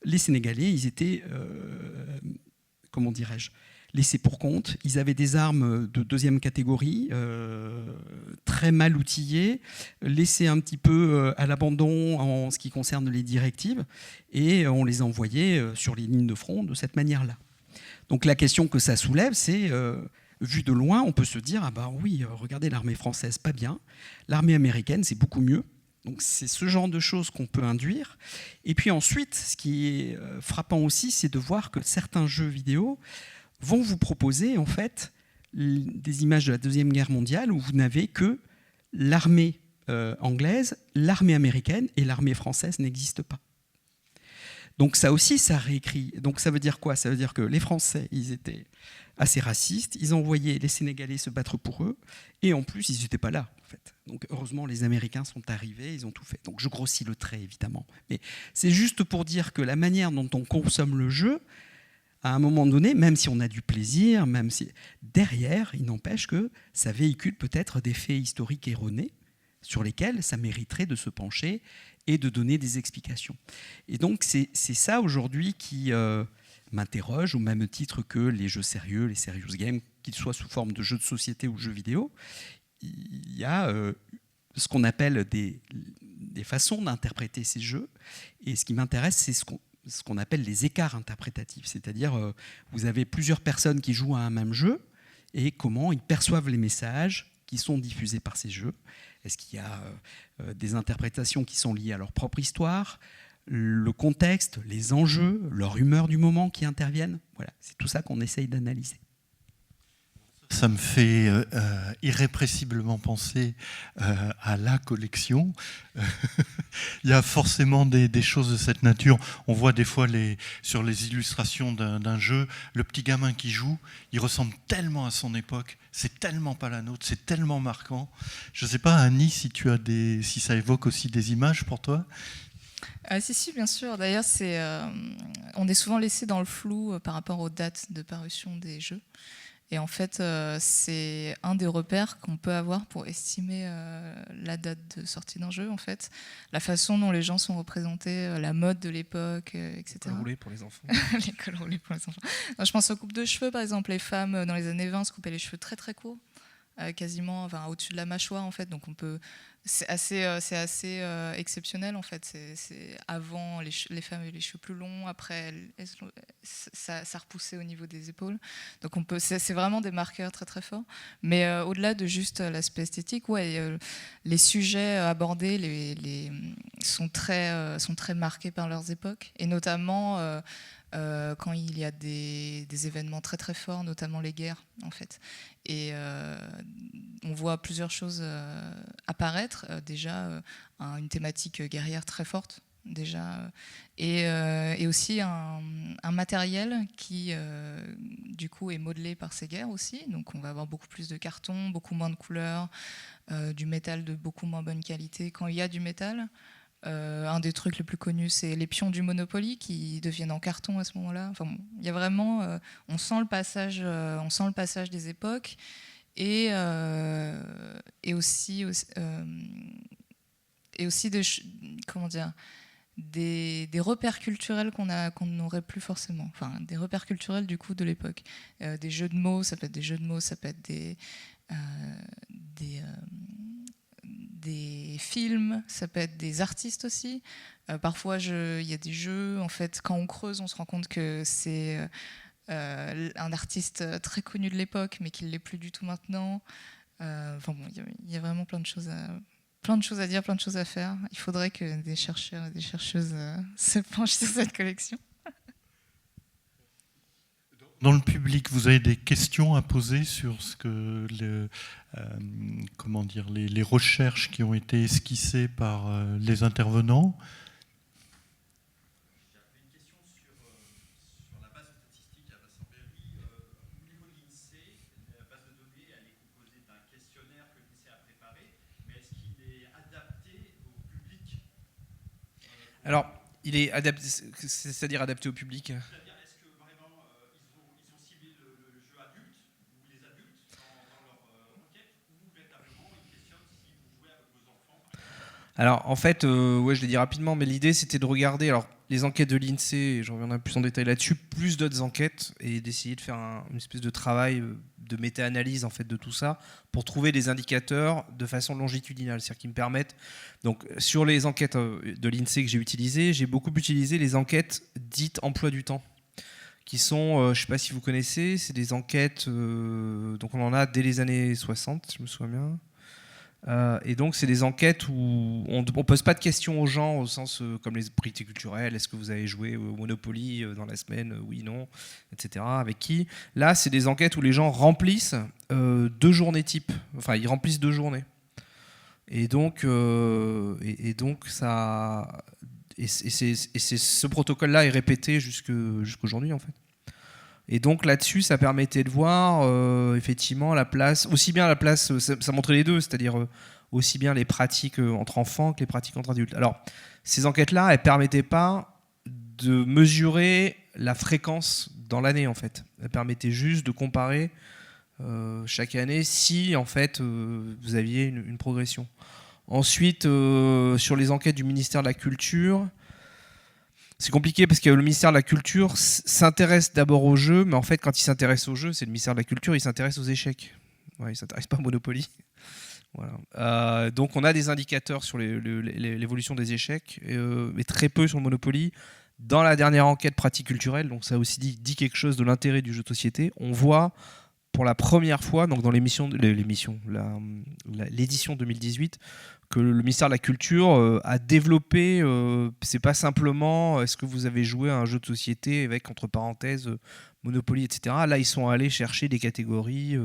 Speaker 5: les Sénégalais, ils étaient, comment dirais-je, laissés pour compte. Ils avaient des armes de deuxième catégorie, très mal outillées, laissées un petit peu à l'abandon en ce qui concerne les directives, et on les envoyait sur les lignes de front de cette manière-là. Donc la question que ça soulève, c'est, vu de loin, on peut se dire, ah bah oui, regardez l'armée française, pas bien, l'armée américaine, c'est beaucoup mieux. Donc c'est ce genre de choses qu'on peut induire. Et puis ensuite, ce qui est frappant aussi, c'est de voir que certains jeux vidéo vont vous proposer en fait des images de la Deuxième Guerre mondiale où vous n'avez que l'armée anglaise, l'armée américaine et l'armée française n'existent pas. Donc ça aussi, ça réécrit. Donc ça veut dire quoi? Ça veut dire que les Français, ils étaient assez racistes, ils envoyaient les Sénégalais se battre pour eux, et en plus, ils n'étaient pas là, en fait. Donc heureusement, les Américains sont arrivés, ils ont tout fait. Donc je grossis le trait, évidemment. Mais c'est juste pour dire que la manière dont on consomme le jeu, à un moment donné, même si on a du plaisir, même si derrière, il n'empêche que ça véhicule peut-être des faits historiques erronés sur lesquels ça mériterait de se pencher et de donner des explications. Et donc c'est ça aujourd'hui qui m'interroge, au même titre que les jeux sérieux, les serious games, qu'ils soient sous forme de jeux de société ou jeux vidéo. Il y a ce qu'on appelle des façons d'interpréter ces jeux. Et ce qui m'intéresse, c'est ce qu'on appelle les écarts interprétatifs. C'est-à-dire, vous avez plusieurs personnes qui jouent à un même jeu et comment ils perçoivent les messages qui sont diffusés par ces jeux. Est-ce qu'il y a des interprétations qui sont liées à leur propre histoire, le contexte, les enjeux, leur humeur du moment qui interviennent? Voilà, c'est tout ça qu'on essaye d'analyser.
Speaker 1: Ça me fait irrépressiblement penser à la collection. Il y a forcément des choses de cette nature. On voit des fois sur les illustrations d'un jeu, le petit gamin qui joue, il ressemble tellement à son époque, c'est tellement pas la nôtre, c'est tellement marquant. Je ne sais pas, Annie, si ça évoque aussi des images pour toi.
Speaker 3: Si, bien sûr. D'ailleurs, on est souvent laissé dans le flou par rapport aux dates de parution des jeux. Et en fait, c'est un des repères qu'on peut avoir pour estimer la date de sortie d'un jeu, en fait. La façon dont les gens sont représentés, la mode de l'époque, etc.
Speaker 4: Col roulé pour les enfants.
Speaker 3: Les cols roulés pour les enfants. Non, je pense aux coupes de cheveux, par exemple. Les femmes, dans les années 20, se coupaient les cheveux très très courts, quasiment au-dessus de la mâchoire, en fait. Donc on peut... C'est assez exceptionnel, en fait. C'est avant, les femmes avaient les cheveux plus longs, après, ça repoussait au niveau des épaules. Donc c'est vraiment des marqueurs très très forts. Mais au-delà de juste l'aspect esthétique, les sujets abordés sont très marqués par leurs époques. Et notamment... quand il y a des événements très très forts, notamment les guerres, en fait. Et on voit plusieurs choses apparaître. Déjà, une thématique guerrière très forte, déjà, et aussi un matériel qui, du coup, est modelé par ces guerres aussi. Donc, on va avoir beaucoup plus de carton, beaucoup moins de couleurs, du métal de beaucoup moins bonne qualité. Quand il y a du métal... un des trucs les plus connus, c'est les pions du Monopoly qui deviennent en carton à ce moment-là. Enfin, il y a vraiment, on sent le passage des époques et aussi des repères culturels qu'on n'aurait plus forcément. Enfin, des repères culturels du coup de l'époque. Des jeux de mots, ça peut être des jeux de mots, ça peut être des films, ça peut être des artistes aussi. Parfois, il y a des jeux, en fait, quand on creuse, on se rend compte que c'est un artiste très connu de l'époque, mais qui ne l'est plus du tout maintenant. Il y a vraiment plein de choses à dire, plein de choses à faire. Il faudrait que des chercheurs et des chercheuses se penchent sur cette collection.
Speaker 1: Dans le public, vous avez des questions à poser sur ce que les recherches qui ont été esquissées par les intervenants?
Speaker 5: Une question sur la base statistique à Bassan-Berry. Au niveau de l'INSEE, la base de données, elle est composée d'un questionnaire que l'INSEE a préparé, mais est-ce qu'il est adapté au public?
Speaker 4: Alors, il est adapté, c'est-à-dire adapté au public. Alors, en fait, je l'ai dit rapidement, mais l'idée, c'était de regarder les enquêtes de l'INSEE, et je reviendrai plus en détail là-dessus, plus d'autres enquêtes, et d'essayer de faire une espèce de travail de méta-analyse en fait, de tout ça, pour trouver des indicateurs de façon longitudinale, c'est-à-dire qui me permettent... Donc, sur les enquêtes de l'INSEE que j'ai utilisées, j'ai beaucoup utilisé les enquêtes dites emploi du temps, qui sont, je ne sais pas si vous connaissez, c'est des enquêtes, donc on en a dès les années 60, je me souviens bien. Et donc, c'est des enquêtes où on ne pose pas de questions aux gens au sens comme les priorités culturelles. Est-ce que vous avez joué au Monopoly dans la semaine? Oui, non, etc. Avec qui? Là, c'est des enquêtes où les gens remplissent 2 journées type. Enfin, ils remplissent 2 journées. Et donc ça... Et ce protocole-là est répété jusqu'aujourd'hui, en fait. Et donc là-dessus, ça permettait de voir effectivement la place, aussi bien la place, ça montrait les deux, c'est-à-dire aussi bien les pratiques entre enfants que les pratiques entre adultes. Alors, ces enquêtes-là, elles ne permettaient pas de mesurer la fréquence dans l'année, en fait. Elles permettaient juste de comparer chaque année si, en fait, vous aviez une progression. Ensuite, sur les enquêtes du ministère de la Culture, c'est compliqué parce que le ministère de la Culture s'intéresse d'abord aux jeux, mais en fait, quand il s'intéresse aux jeux, c'est le ministère de la Culture, il s'intéresse aux échecs. Ouais, il ne s'intéresse pas au Monopoly Voilà. Donc on a des indicateurs sur l'évolution des échecs, mais très peu sur le Monopoly. Dans la dernière enquête pratique culturelle, donc ça aussi dit quelque chose de l'intérêt du jeu de société, on voit pour la première fois, donc dans l'édition 2018, que le ministère de la Culture a développé, c'est pas simplement est-ce que vous avez joué à un jeu de société avec entre parenthèses Monopoly, etc. Là, ils sont allés chercher des catégories.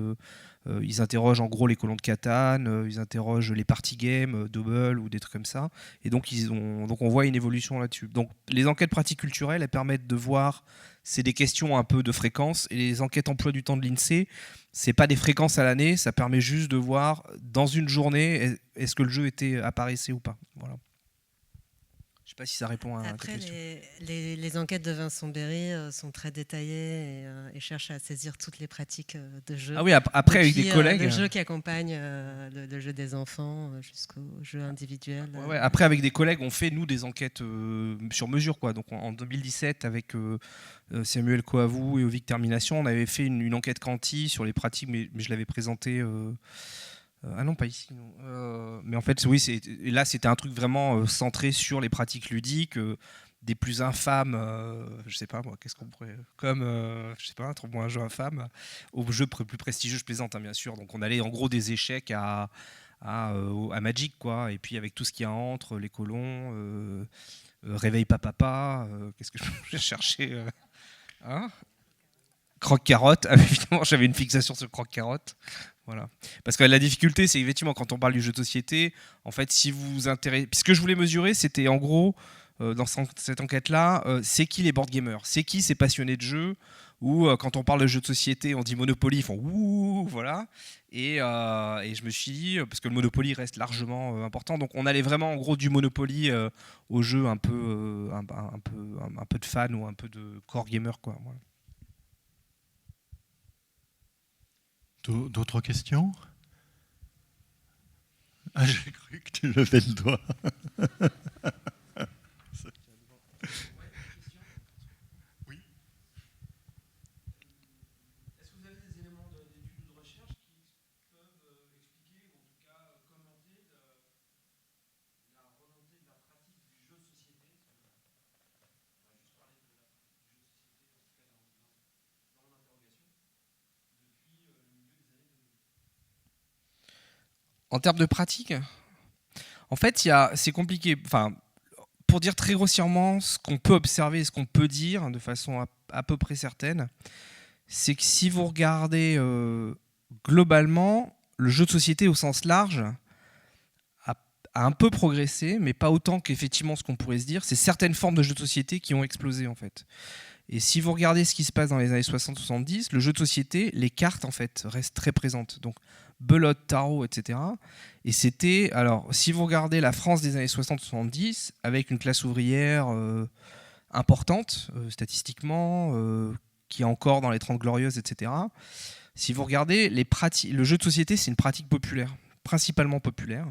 Speaker 4: Ils interrogent en gros les colons de Catane, ils interrogent les party games, Double ou des trucs comme ça. Et donc, on voit une évolution là-dessus. Donc, les enquêtes pratiques culturelles, elles permettent de voir, c'est des questions un peu de fréquence. Et les enquêtes emploi du temps de l'INSEE, c'est pas des fréquences à l'année, ça permet juste de voir dans une journée, est-ce que le jeu apparaissait ou pas. Voilà. Je sais pas si ça répond à ta question.
Speaker 2: Les enquêtes de Vincent Berry sont très détaillées et cherchent à saisir toutes les pratiques de jeu.
Speaker 4: Ah oui, après avec des collègues.
Speaker 2: Le jeu qui accompagne le jeu des enfants jusqu'au jeu individuel.
Speaker 4: Ouais, après, avec des collègues, on fait, nous, des enquêtes sur mesure, quoi. Donc, en 2017, avec Samuel Coavou et Ovic Termination, on avait fait une enquête quanti sur les pratiques, mais je l'avais présentée... ah non, pas ici. Non. Mais en fait, oui, et là, c'était un truc vraiment centré sur les pratiques ludiques, des plus infâmes, je sais pas moi, qu'est-ce qu'on pourrait... Comme, je sais pas, trouve-moi un jeu infâme, au jeu plus prestigieux, je plaisante, hein, bien sûr. Donc, on allait en gros des échecs à Magic, quoi. Et puis, avec tout ce qu'il y a entre, les colons, Réveille papa, qu'est-ce que je cherchais hein Croque-carotte, évidemment, j'avais une fixation sur croque-carotte. Voilà. Parce que la difficulté, c'est effectivement quand on parle du jeu de société, en fait, si vous vous intéressez. Ce que je voulais mesurer, c'était en gros, dans cette enquête-là, c'est qui les board gamers, c'est qui ces passionnés de jeu, ou quand on parle de jeu de société, on dit Monopoly, ils font ouh, voilà. Et je me suis dit, parce que le Monopoly reste largement important, donc on allait vraiment en gros du Monopoly au jeu un peu de fans ou un peu de core gamer, quoi. Voilà.
Speaker 1: D'autres questions? Ah, j'ai cru que tu levais le doigt. Oui.
Speaker 4: Est-ce que vous avez des éléments d'études ou de recherche qui peuvent expliquer, ou en tout cas commenter la remontée de la pratique du jeu de société? On va juste parler de la pratique du jeu de société, en tout cas dans l'interrogation, depuis le milieu des années 2000. En termes de pratique, en fait, c'est compliqué. Enfin, pour dire très grossièrement, ce qu'on peut observer, ce qu'on peut dire de façon à peu près certaine, c'est que si vous regardez globalement, le jeu de société au sens large a un peu progressé, mais pas autant qu'effectivement ce qu'on pourrait se dire. C'est certaines formes de jeux de société qui ont explosé en fait. Et si vous regardez ce qui se passe dans les années 60-70, le jeu de société, les cartes en fait restent très présentes. Donc belote, tarot, etc. Et c'était, alors si vous regardez la France des années 60-70, avec une classe ouvrière importante statistiquement, qui est encore dans les 30 glorieuses, etc. Si vous regardez le jeu de société, c'est une pratique populaire, principalement populaire,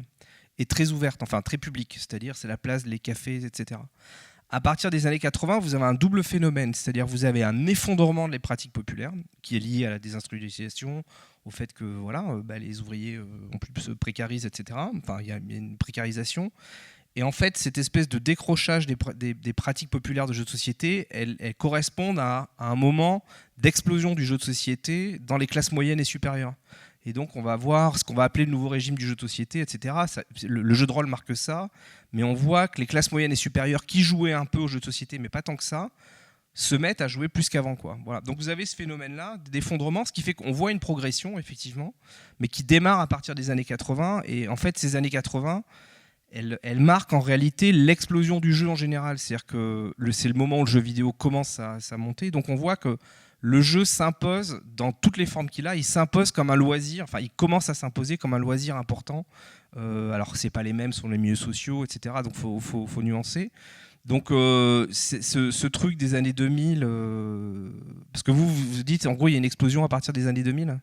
Speaker 4: et très ouverte, enfin très publique, c'est-à-dire c'est la place, les cafés, etc. À partir des années 80, vous avez un double phénomène, c'est-à-dire vous avez un effondrement des pratiques populaires, qui est lié à la désindustrialisation, au fait que voilà, les ouvriers en plus se précarisent, etc. Enfin, il y a une précarisation. Et en fait, cette espèce de décrochage des pratiques populaires de jeux de société, elles correspondent à un moment d'explosion du jeu de société dans les classes moyennes et supérieures. Et donc, on va voir ce qu'on va appeler le nouveau régime du jeu de société, etc. Le jeu de rôle marque ça, mais on voit que les classes moyennes et supérieures qui jouaient un peu au jeu de société, mais pas tant que ça, se mettent à jouer plus qu'avant, quoi. Voilà. Donc vous avez ce phénomène-là d'effondrement, ce qui fait qu'on voit une progression, effectivement, mais qui démarre à partir des années 80. Et en fait, ces années 80, elles marquent en réalité l'explosion du jeu en général. C'est-à-dire que c'est le moment où le jeu vidéo commence à monter. Donc on voit que le jeu s'impose dans toutes les formes qu'il a. Il s'impose comme un loisir, enfin il commence à s'imposer comme un loisir important. Alors c'est pas les mêmes sur les milieux sociaux, etc. Donc faut nuancer. Donc ce truc des années 2000, parce que vous dites en gros il y a une explosion à partir des années 2000.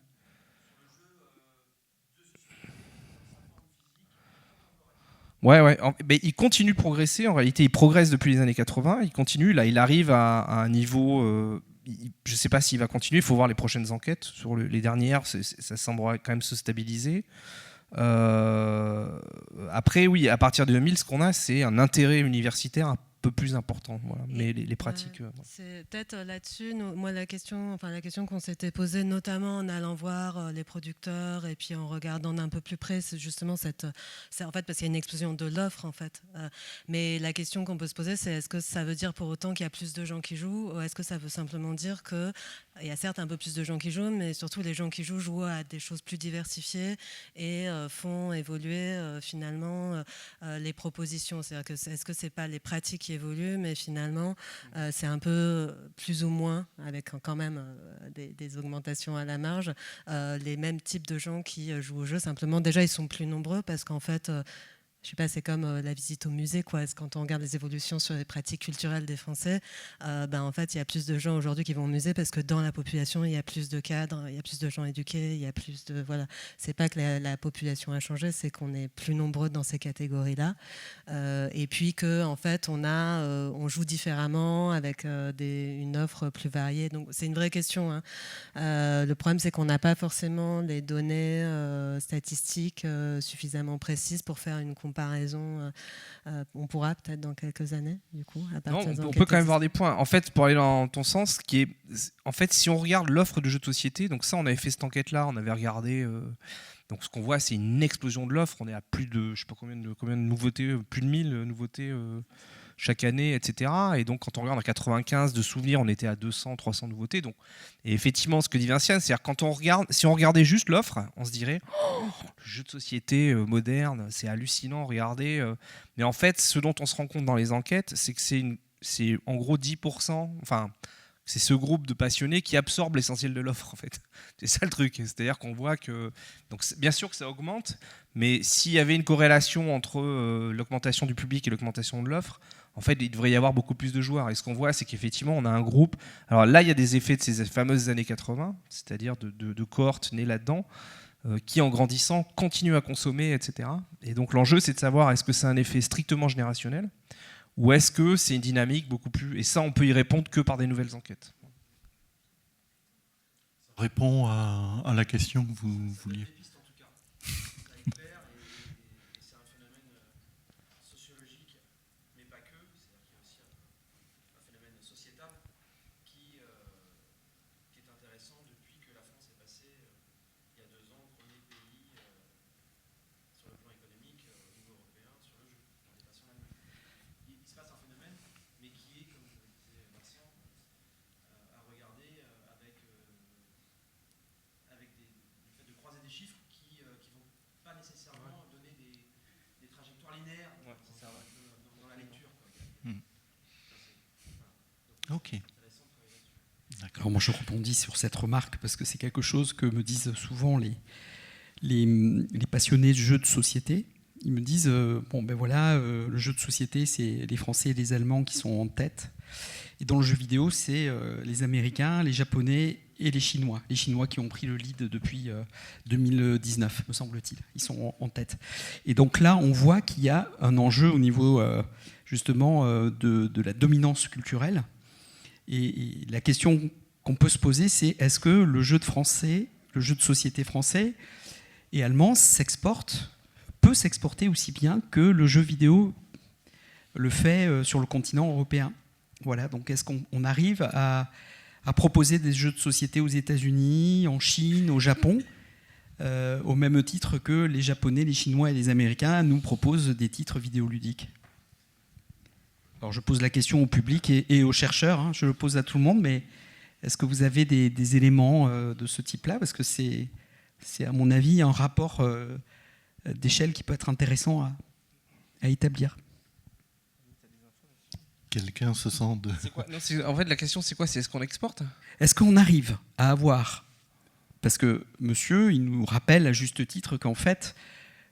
Speaker 4: Ouais. Mais il continue de progresser. En réalité, il progresse depuis les années 80. Il continue. Là, il arrive à un niveau. Je ne sais pas s'il va continuer. Il faut voir les prochaines enquêtes. Sur les dernières, ça semble quand même se stabiliser. Après, oui, à partir de 2000, ce qu'on a, c'est un intérêt universitaire un peu plus important. Voilà. Mais les pratiques...
Speaker 2: Ouais, c'est peut-être là-dessus, moi, la question qu'on s'était posée, notamment en allant voir les producteurs et puis en regardant d'un peu plus près, c'est justement c'est en fait parce qu'il y a une explosion de l'offre, en fait. Mais la question qu'on peut se poser, c'est est-ce que ça veut dire pour autant qu'il y a plus de gens qui jouent, ou est-ce que ça veut simplement dire qu'il y a certes un peu plus de gens qui jouent, mais surtout les gens qui jouent à des choses plus diversifiées et font évoluer finalement les propositions. C'est-à-dire que est-ce que c'est pas les pratiques qui évoluent, mais finalement c'est un peu plus ou moins, avec quand même des augmentations à la marge, les mêmes types de gens qui jouent au jeu. Simplement, déjà, ils sont plus nombreux parce qu'en fait, je sais pas, c'est comme la visite au musée, quoi. Quand on regarde les évolutions sur les pratiques culturelles des Français, en fait, il y a plus de gens aujourd'hui qui vont au musée parce que dans la population, il y a plus de cadres, il y a plus de gens éduqués, il y a plus de... Voilà. C'est pas que la population a changé, c'est qu'on est plus nombreux dans ces catégories-là. Et puis que, en fait, on joue différemment avec une offre plus variée. Donc, c'est une vraie question, hein. Le problème, c'est qu'on n'a pas forcément les données statistiques suffisamment précises pour faire une comparaison. On pourra peut-être dans quelques années, du coup.
Speaker 4: On peut quand même voir des points. En fait, pour aller dans ton sens, en fait, si on regarde l'offre de jeux de société, donc ça, on avait fait cette enquête-là, on avait regardé. Donc, ce qu'on voit, c'est une explosion de l'offre. On est à plus de, je sais pas combien de nouveautés, plus de 1000 nouveautés chaque année, etc. Et donc, quand on regarde en 95, de souvenirs, on était à 200, 300 nouveautés. Donc, et effectivement, ce que dit Vinciane, c'est-à-dire si on regardait juste l'offre, on se dirait, le jeu de société moderne, c'est hallucinant, regardez. Mais en fait, ce dont on se rend compte dans les enquêtes, c'est que c'est en gros 10%, enfin, c'est ce groupe de passionnés qui absorbe l'essentiel de l'offre, en fait. C'est ça le truc. C'est-à-dire qu'on voit que... Donc, bien sûr que ça augmente, mais s'il y avait une corrélation entre l'augmentation du public et l'augmentation de l'offre, en fait, il devrait y avoir beaucoup plus de joueurs. Et ce qu'on voit, c'est qu'effectivement, on a un groupe... Alors là, il y a des effets de ces fameuses années 80, c'est-à-dire de cohortes nées là-dedans, qui, en grandissant, continuent à consommer, etc. Et donc, l'enjeu, c'est de savoir, est-ce que c'est un effet strictement générationnel ou est-ce que c'est une dynamique beaucoup plus... Et ça, on peut y répondre que par des nouvelles enquêtes.
Speaker 1: Ça répond à la question que vous vouliez. Ok.
Speaker 5: Alors moi je rebondis sur cette remarque parce que c'est quelque chose que me disent souvent les passionnés de jeux de société. Ils me disent bon ben voilà, le jeu de société c'est les Français et les Allemands qui sont en tête, et dans le jeu vidéo c'est les Américains, les Japonais et les Chinois qui ont pris le lead depuis 2019 me semble-t-il. Ils sont en tête, et donc là on voit qu'il y a un enjeu au niveau justement de la dominance culturelle. Et la question qu'on peut se poser, c'est est-ce que le jeu de société français et allemand peut s'exporter aussi bien que le jeu vidéo le fait sur le continent européen. Voilà, donc est-ce qu'on arrive à proposer des jeux de société aux États-Unis, en Chine, au Japon, au même titre que les Japonais, les Chinois et les Américains nous proposent des titres vidéoludiques? Alors je pose la question au public et aux chercheurs, hein, je le pose à tout le monde, mais est-ce que vous avez des éléments de ce type-là? Parce que c'est à mon avis un rapport d'échelle qui peut être intéressant à établir.
Speaker 1: Quelqu'un se sent de...
Speaker 4: En fait, la question, c'est quoi? C'est est-ce qu'on exporte?
Speaker 5: Est-ce qu'on arrive à avoir... Parce que monsieur, il nous rappelle à juste titre qu'en fait,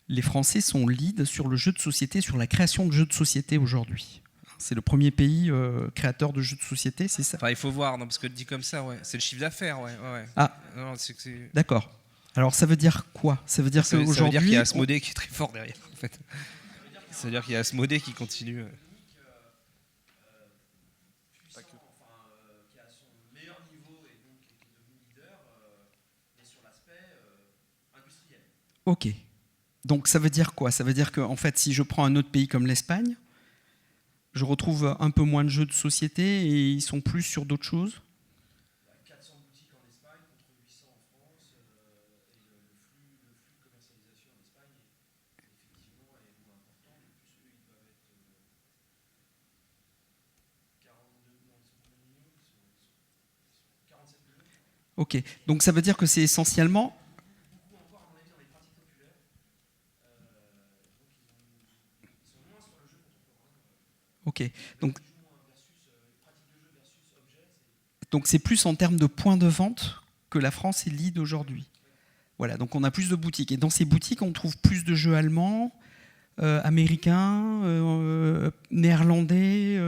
Speaker 5: les Français sont lead sur le jeu de société, sur la création de jeux de société aujourd'hui. C'est le premier pays créateur de jeux de société, c'est ça?
Speaker 4: Enfin, il faut voir, non, parce que dit comme ça, ouais. C'est le chiffre d'affaires, ouais.
Speaker 5: Ah,
Speaker 4: non,
Speaker 5: d'accord. Alors ça veut dire quoi? Ça veut dire qu'aujourd'hui...
Speaker 4: Ça veut dire qu'il y a Asmodée qui est très fort derrière, en fait. Ça veut dire qu'il y a Asmodée qui continue...
Speaker 5: Ok. Donc ça veut dire quoi? Ça veut dire qu'en fait, si je prends un autre pays comme l'Espagne, je retrouve un peu moins de jeux de société et ils sont plus sur d'autres choses?
Speaker 4: 400 boutiques en Espagne contre 800 en France, et le flux de commercialisation en Espagne effectivement est moins important. En plus, eux, ils doivent être 42, non, ils sont combien de millions? Ils sont 47 millions.
Speaker 5: Ok, donc ça veut dire que c'est essentiellement...
Speaker 4: Beaucoup encore, à mon avis, dans les pratiques populaires. Donc, ils sont moins sur le jeu contemporain.
Speaker 5: Ok, donc c'est plus en termes de points de vente que la France est lead aujourd'hui. Voilà, donc on a plus de boutiques. Et dans ces boutiques, on trouve plus de jeux allemands, américains, néerlandais.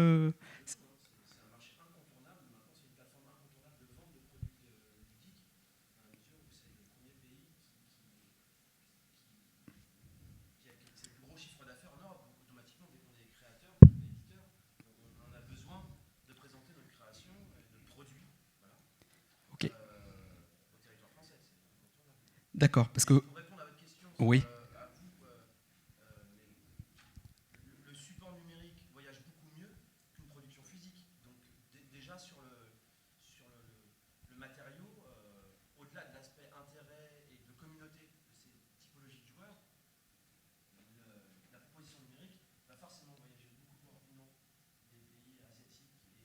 Speaker 5: Ok. D'accord, parce que... Oui.
Speaker 4: Le support numérique voyage beaucoup mieux qu'une production physique. Donc déjà sur le matériau, au-delà de l'aspect intérêt et de communauté de ces typologies de joueurs, la proposition numérique va forcément voyager beaucoup plus rapidement des pays asiatiques et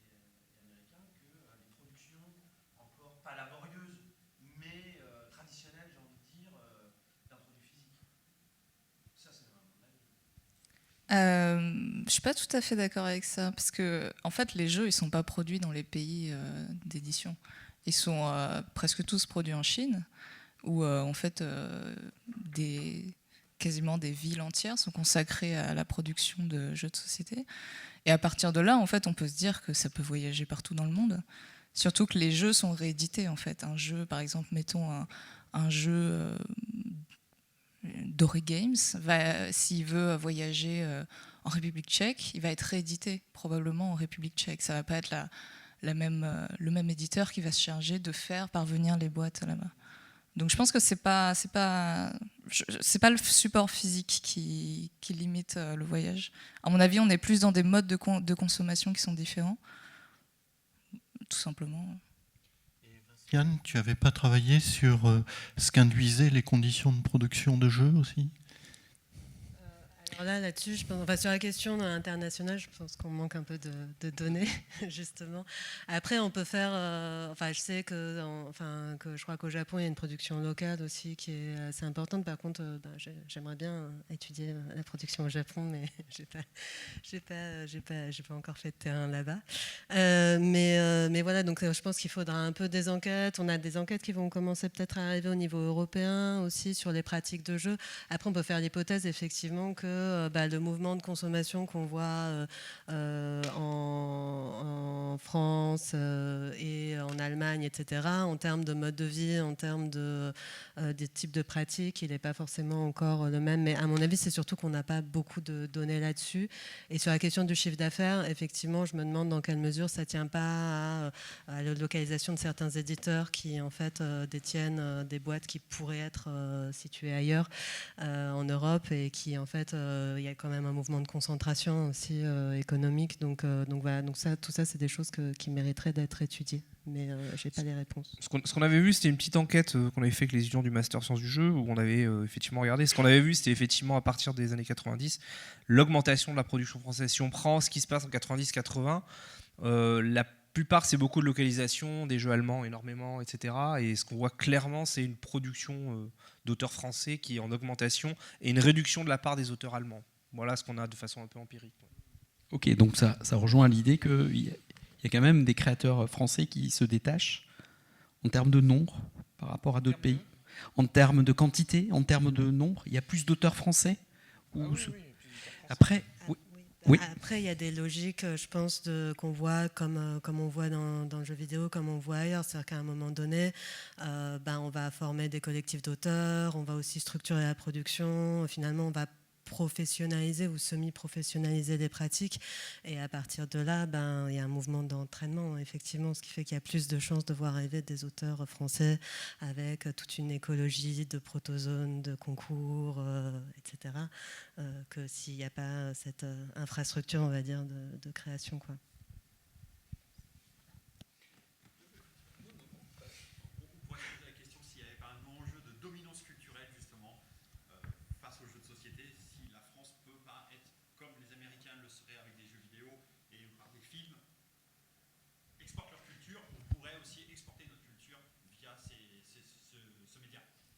Speaker 4: américains que les productions encore pas laborieuses, mais traditionnelles, j'ai envie de dire, d'un produit physique. Ça, c'est mon avis.
Speaker 3: Je suis pas tout à fait d'accord avec ça, parce que en fait, les jeux, ils sont pas produits dans les pays d'édition. Ils sont presque tous produits en Chine, où en fait, quasiment des villes entières sont consacrées à la production de jeux de société. Et à partir de là, en fait, on peut se dire que ça peut voyager partout dans le monde. Surtout que les jeux sont réédités, en fait. Un jeu, par exemple, mettons un jeu Doré Games, s'il veut voyager en République tchèque, il va être réédité probablement en République tchèque. Ça ne va pas être le même éditeur qui va se charger de faire parvenir les boîtes là-bas. Donc je pense que c'est pas le support physique qui limite le voyage. À mon avis, on est plus dans des modes de consommation qui sont différents, tout simplement.
Speaker 1: Yann, tu n'avais pas travaillé sur ce qu'induisaient les conditions de production de jeux aussi?
Speaker 2: Alors là-dessus, je pense, enfin, sur la question internationale, je pense qu'on manque un peu de données, justement. Après, on peut faire... enfin, je sais que je crois qu'au Japon, il y a une production locale aussi qui est assez importante. Par contre, j'aimerais bien étudier la production au Japon, mais j'ai pas encore fait de terrain là-bas. Mais voilà, donc je pense qu'il faudra un peu des enquêtes. On a des enquêtes qui vont commencer peut-être à arriver au niveau européen aussi sur les pratiques de jeu. Après, on peut faire l'hypothèse, effectivement, que le mouvement de consommation qu'on voit en France et en Allemagne, etc., en termes de mode de vie, en termes des types de pratiques, il n'est pas forcément encore le même. Mais à mon avis, c'est surtout qu'on n'a pas beaucoup de données là-dessus. Et sur la question du chiffre d'affaires, effectivement, je me demande dans quelle mesure ça ne tient pas à la localisation de certains éditeurs qui, en fait, détiennent des boîtes qui pourraient être situées ailleurs en Europe et qui, en fait, il y a quand même un mouvement de concentration aussi économique. Donc voilà, donc tout ça, c'est des choses qui mériteraient d'être étudiées. Mais je n'ai pas les réponses.
Speaker 4: Ce qu'on avait vu, c'était une petite enquête qu'on avait fait avec les étudiants du Master Sciences du jeu, où on avait effectivement regardé. Ce qu'on avait vu, c'était effectivement à partir des années 90, l'augmentation de la production française. Si on prend ce qui se passe en 90-80, la plupart, c'est beaucoup de localisation, des jeux allemands énormément, etc. Et ce qu'on voit clairement, c'est une production d'auteurs français qui est en augmentation et une réduction de la part des auteurs allemands. Voilà ce qu'on a de façon un peu empirique.
Speaker 5: Ok, donc ça rejoint l'idée qu'il y a quand même des créateurs français qui se détachent en termes de nombre par rapport à d'autres pays, en termes de quantité, en termes de nombre. Il y a plus d'auteurs français Après, oui.
Speaker 2: Après, il y a des logiques, je pense, qu'on voit comme on voit dans le jeu vidéo, comme on voit ailleurs. C'est-à-dire qu'à un moment donné, on va former des collectifs d'auteurs, on va aussi structurer la production. Finalement, on va professionnaliser ou semi-professionnaliser les pratiques. Et à partir de là, il y a un mouvement d'entraînement, effectivement, ce qui fait qu'il y a plus de chances de voir arriver des auteurs français avec toute une écologie de protozones, de concours, etc., que s'il n'y a pas cette infrastructure, on va dire, de création, quoi.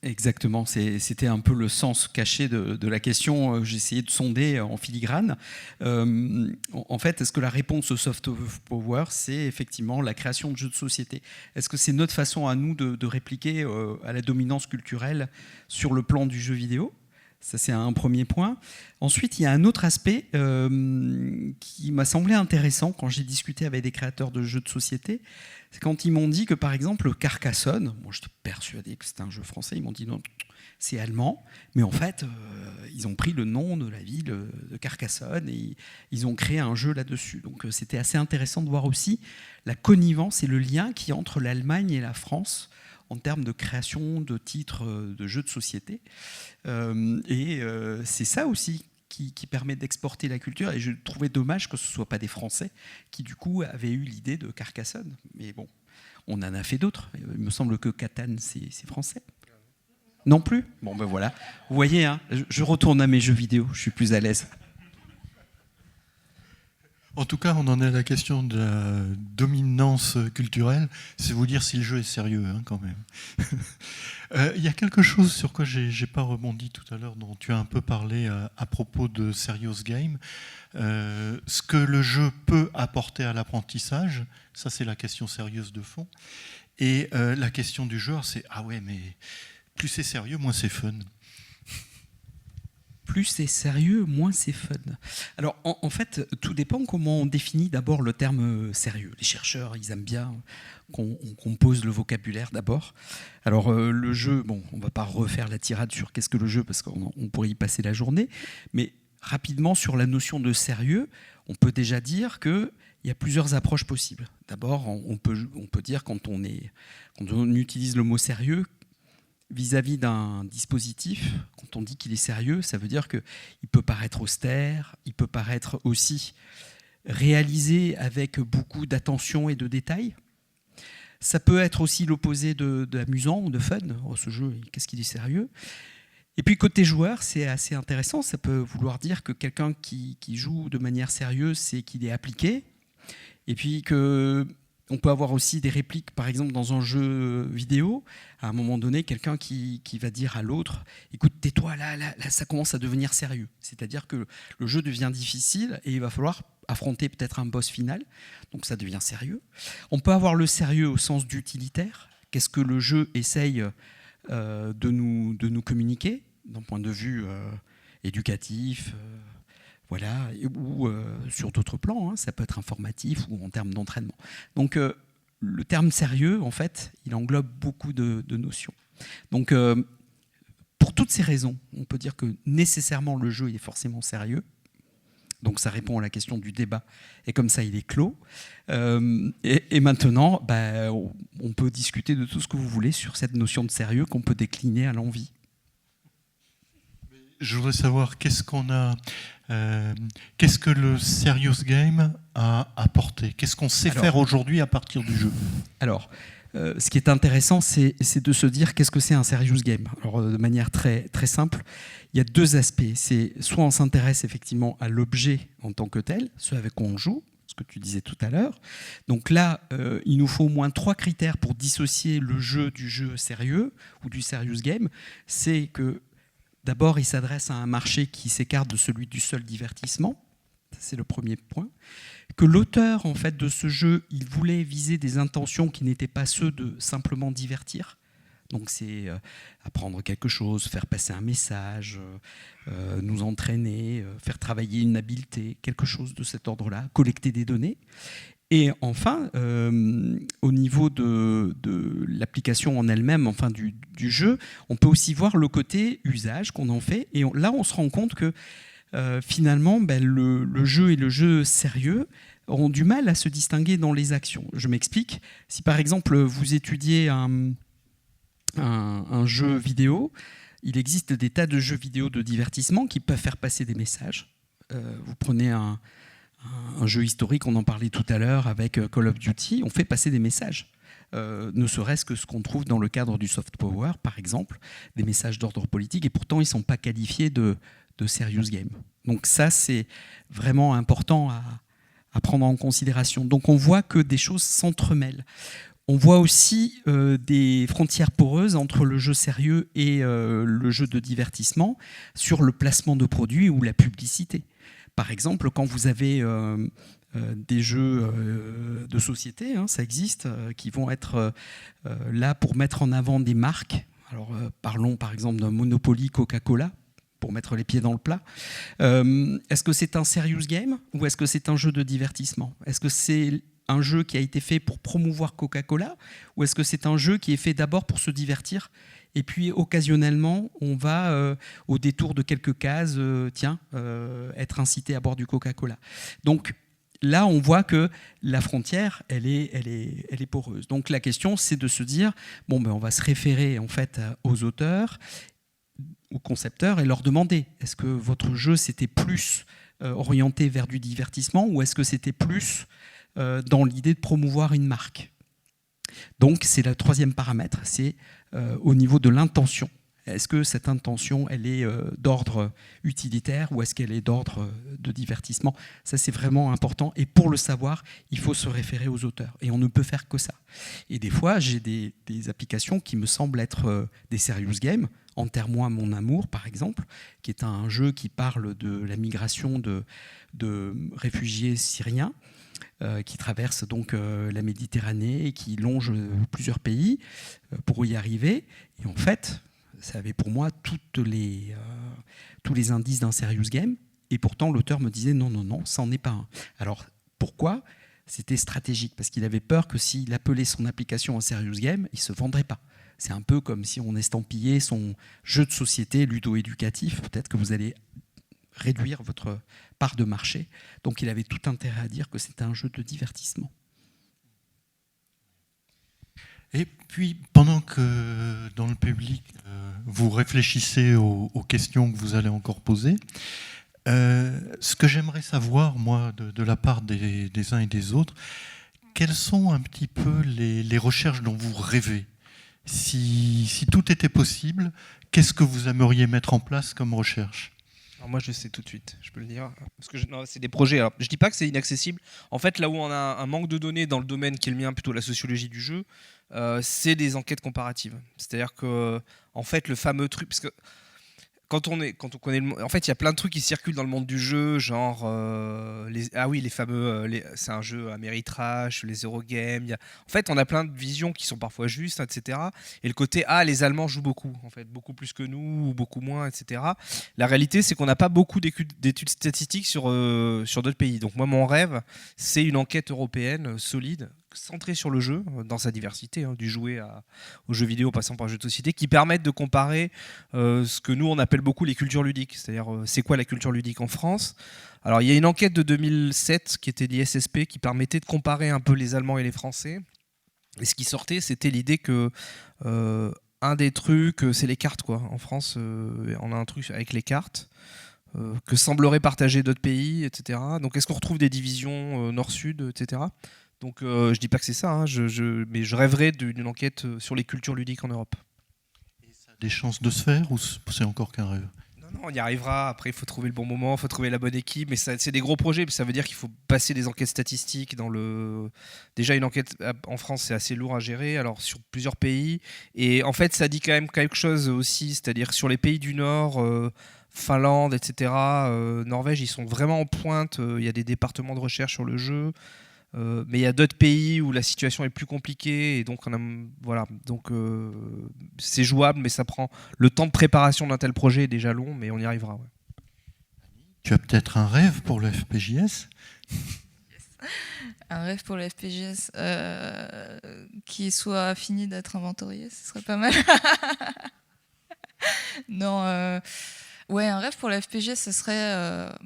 Speaker 5: Exactement, c'était un peu le sens caché de la question. J'ai essayé de sonder en filigrane. En fait, est-ce que la réponse au soft power, c'est effectivement la création de jeux de société? Est-ce que c'est notre façon à nous de répliquer à la dominance culturelle sur le plan du jeu vidéo? Ça, c'est un premier point. Ensuite, il y a un autre aspect qui m'a semblé intéressant quand j'ai discuté avec des créateurs de jeux de société. C'est quand ils m'ont dit que, par exemple, Carcassonne, moi j'étais persuadé que c'était un jeu français, ils m'ont dit non, c'est allemand, mais en fait, ils ont pris le nom de la ville de Carcassonne et ils ont créé un jeu là-dessus. Donc c'était assez intéressant de voir aussi la connivence et le lien qu'il y a entre l'Allemagne et la France en termes de création de titres de jeux de société. C'est ça aussi qui permet d'exporter la culture. Et je trouvais dommage que ce ne soit pas des Français qui, du coup, avaient eu l'idée de Carcassonne. Mais bon, on en a fait d'autres. Il me semble que Catan, c'est français. Non plus? Bon, ben voilà. Vous voyez, hein, je retourne à mes jeux vidéo. Je suis plus à l'aise.
Speaker 1: En tout cas, on en est à la question de la dominance culturelle. C'est vous dire si le jeu est sérieux, hein, quand même. Il y a quelque chose sur quoi je n'ai pas rebondi tout à l'heure, dont tu as un peu parlé à propos de Serious Game. Ce que le jeu peut apporter à l'apprentissage, ça c'est la question sérieuse de fond. Et la question du joueur, c'est « Ah ouais, mais plus c'est sérieux, moins c'est fun ».
Speaker 5: Plus c'est sérieux, moins c'est fun. Alors, en fait, tout dépend comment on définit d'abord le terme sérieux. Les chercheurs, ils aiment bien qu'on pose le vocabulaire d'abord. Alors, le jeu, bon, on ne va pas refaire la tirade sur qu'est-ce que le jeu, parce qu'on pourrait y passer la journée, mais rapidement, sur la notion de sérieux, on peut déjà dire qu'il y a plusieurs approches possibles. D'abord, on peut dire quand on utilise le mot sérieux, vis-à-vis d'un dispositif, quand on dit qu'il est sérieux, ça veut dire qu'il peut paraître austère, il peut paraître aussi réalisé avec beaucoup d'attention et de détails. Ça peut être aussi l'opposé d'amusant ou de fun. Oh, ce jeu, qu'est-ce qu'il est sérieux? Et puis côté joueur, c'est assez intéressant. Ça peut vouloir dire que quelqu'un qui joue de manière sérieuse, c'est qu'il est appliqué. Et puis on peut avoir aussi des répliques, par exemple dans un jeu vidéo, à un moment donné, quelqu'un qui va dire à l'autre « Écoute, tais-toi, là, ça commence à devenir sérieux ». C'est-à-dire que le jeu devient difficile et il va falloir affronter peut-être un boss final, donc ça devient sérieux. On peut avoir le sérieux au sens d'utilitaire. Qu'est-ce que le jeu essaye de nous communiquer, d'un point de vue éducatif, voilà, ou sur d'autres plans, hein, ça peut être informatif ou en termes d'entraînement. Donc le terme sérieux, en fait, il englobe beaucoup de notions. Donc pour toutes ces raisons, on peut dire que nécessairement le jeu est forcément sérieux. Donc ça répond à la question du débat, et comme ça il est clos. Et maintenant, on peut discuter de tout ce que vous voulez sur cette notion de sérieux qu'on peut décliner à l'envi.
Speaker 1: Je voudrais savoir qu'est-ce que le Serious Game a apporté? Qu'est-ce qu'on sait faire aujourd'hui à partir du jeu?
Speaker 5: Alors, ce qui est intéressant, c'est de se dire qu'est-ce que c'est un Serious Game. Alors, de manière très, très simple, il y a deux aspects. C'est soit on s'intéresse effectivement à l'objet en tant que tel, ce avec quoi on joue, ce que tu disais tout à l'heure. Donc là, il nous faut au moins 3 critères pour dissocier le jeu du jeu sérieux ou du Serious Game. C'est que d'abord, il s'adresse à un marché qui s'écarte de celui du seul divertissement. C'est le premier point. Que l'auteur en fait, de ce jeu, il voulait viser des intentions qui n'étaient pas ceux de simplement divertir. Donc c'est apprendre quelque chose, faire passer un message, nous entraîner, faire travailler une habileté, quelque chose de cet ordre-là, collecter des données. Et enfin, au niveau de l'application en elle-même, enfin du jeu, on peut aussi voir le côté usage qu'on en fait. Et là, on se rend compte que finalement, le jeu et le jeu sérieux ont du mal à se distinguer dans les actions. Je m'explique. Si par exemple, vous étudiez un jeu vidéo, il existe des tas de jeux vidéo de divertissement qui peuvent faire passer des messages. Vous prenez un jeu historique, on en parlait tout à l'heure avec Call of Duty, on fait passer des messages. Ne serait-ce que ce qu'on trouve dans le cadre du soft power, par exemple, des messages d'ordre politique, et pourtant ils ne sont pas qualifiés de serious game. Donc ça, c'est vraiment important à prendre en considération. Donc on voit que des choses s'entremêlent. On voit aussi des frontières poreuses entre le jeu sérieux et le jeu de divertissement sur le placement de produits ou la publicité. Par exemple, quand vous avez des jeux de société, ça existe, qui vont être là pour mettre en avant des marques. Alors, parlons par exemple d'un Monopoly Coca-Cola, pour mettre les pieds dans le plat. Est-ce que c'est un serious game ou est-ce que c'est un jeu de divertissement? Est-ce que c'est un jeu qui a été fait pour promouvoir Coca-Cola ou est-ce que c'est un jeu qui est fait d'abord pour se divertir et puis occasionnellement on va au détour de quelques cases être incité à boire du Coca-Cola? Donc là on voit que la frontière elle est poreuse. Donc la question c'est de se dire on va se référer en fait aux auteurs, aux concepteurs et leur demander est-ce que votre jeu c'était plus orienté vers du divertissement ou est-ce que c'était plus dans l'idée de promouvoir une marque. Donc c'est le troisième paramètre, c'est au niveau de l'intention. Est-ce que cette intention, elle est d'ordre utilitaire ou est-ce qu'elle est d'ordre de divertissement? Ça, c'est vraiment important. Et pour le savoir, il faut se référer aux auteurs. Et on ne peut faire que ça. Et des fois, j'ai des applications qui me semblent être des serious games. Enterre-moi mon amour, par exemple, qui est un jeu qui parle de la migration de réfugiés syriens qui traverse donc la Méditerranée et qui longe plusieurs pays pour y arriver. Et en fait, ça avait pour moi tous les indices d'un serious game. Et pourtant, l'auteur me disait non, ça n'en est pas un. Alors, pourquoi? C'était stratégique, parce qu'il avait peur que s'il appelait son application un serious game, il ne se vendrait pas. C'est un peu comme si on estampillait son jeu de société ludo-éducatif. Peut-être que vous allez réduire votre part de marché. Donc il avait tout intérêt à dire que c'était un jeu de divertissement.
Speaker 1: Et puis, pendant que dans le public, vous réfléchissez aux questions que vous allez encore poser, ce que j'aimerais savoir, moi, de la part des uns et des autres, quelles sont un petit peu les recherches dont vous rêvez? Si tout était possible, qu'est-ce que vous aimeriez mettre en place comme recherche?
Speaker 4: Alors moi, je sais tout de suite, je peux le dire. Parce que c'est des projets. Alors, je ne dis pas que c'est inaccessible. En fait, là où on a un manque de données dans le domaine qui est le mien, plutôt la sociologie du jeu, c'est des enquêtes comparatives. C'est-à-dire que, en fait, le fameux truc... Parce que quand on connaît en fait, il y a plein de trucs qui circulent dans le monde du jeu, genre les fameux, c'est un jeu Ameritrash, les Eurogames. En fait, on a plein de visions qui sont parfois justes, etc. Et le côté les Allemands jouent beaucoup, en fait, beaucoup plus que nous, ou beaucoup moins, etc. La réalité, c'est qu'on n'a pas beaucoup d'études statistiques sur d'autres pays. Donc moi, mon rêve, c'est une enquête européenne solide, centré sur le jeu, dans sa diversité, du jouet aux jeux vidéo, passant par le jeu de société, qui permettent de comparer ce que nous on appelle beaucoup les cultures ludiques. C'est-à-dire, c'est quoi la culture ludique en France? Alors, il y a une enquête de 2007 qui était l'ISSP qui permettait de comparer un peu les Allemands et les Français. Et ce qui sortait, c'était l'idée que un des trucs, c'est les cartes, quoi. En France, on a un truc avec les cartes. Que sembleraient partager d'autres pays, etc. Donc, est-ce qu'on retrouve des divisions nord-sud, etc. Donc je dis pas que c'est ça, mais je rêverais d'une enquête sur les cultures ludiques en Europe.
Speaker 1: Et ça a des chances de se faire ou c'est encore qu'un rêve?
Speaker 4: Non, on y arrivera. Après, il faut trouver le bon moment, il faut trouver la bonne équipe. Mais c'est des gros projets, ça veut dire qu'il faut passer des enquêtes statistiques. Déjà, une enquête en France, c'est assez lourd à gérer, alors sur plusieurs pays. Et en fait, ça dit quand même quelque chose aussi, c'est-à-dire sur les pays du Nord... Finlande, etc., Norvège, ils sont vraiment en pointe. Il y a des départements de recherche sur le jeu. Mais il y a d'autres pays où la situation est plus compliquée et donc c'est jouable, mais ça prend le temps de préparation d'un tel projet est déjà long, mais on y arrivera. Ouais.
Speaker 1: Tu as peut-être un rêve pour le FPJS?
Speaker 3: Un rêve pour le FPGS qui soit fini d'être inventorié, ce serait pas mal. Non, ouais, un rêve pour le FPGS, ce serait...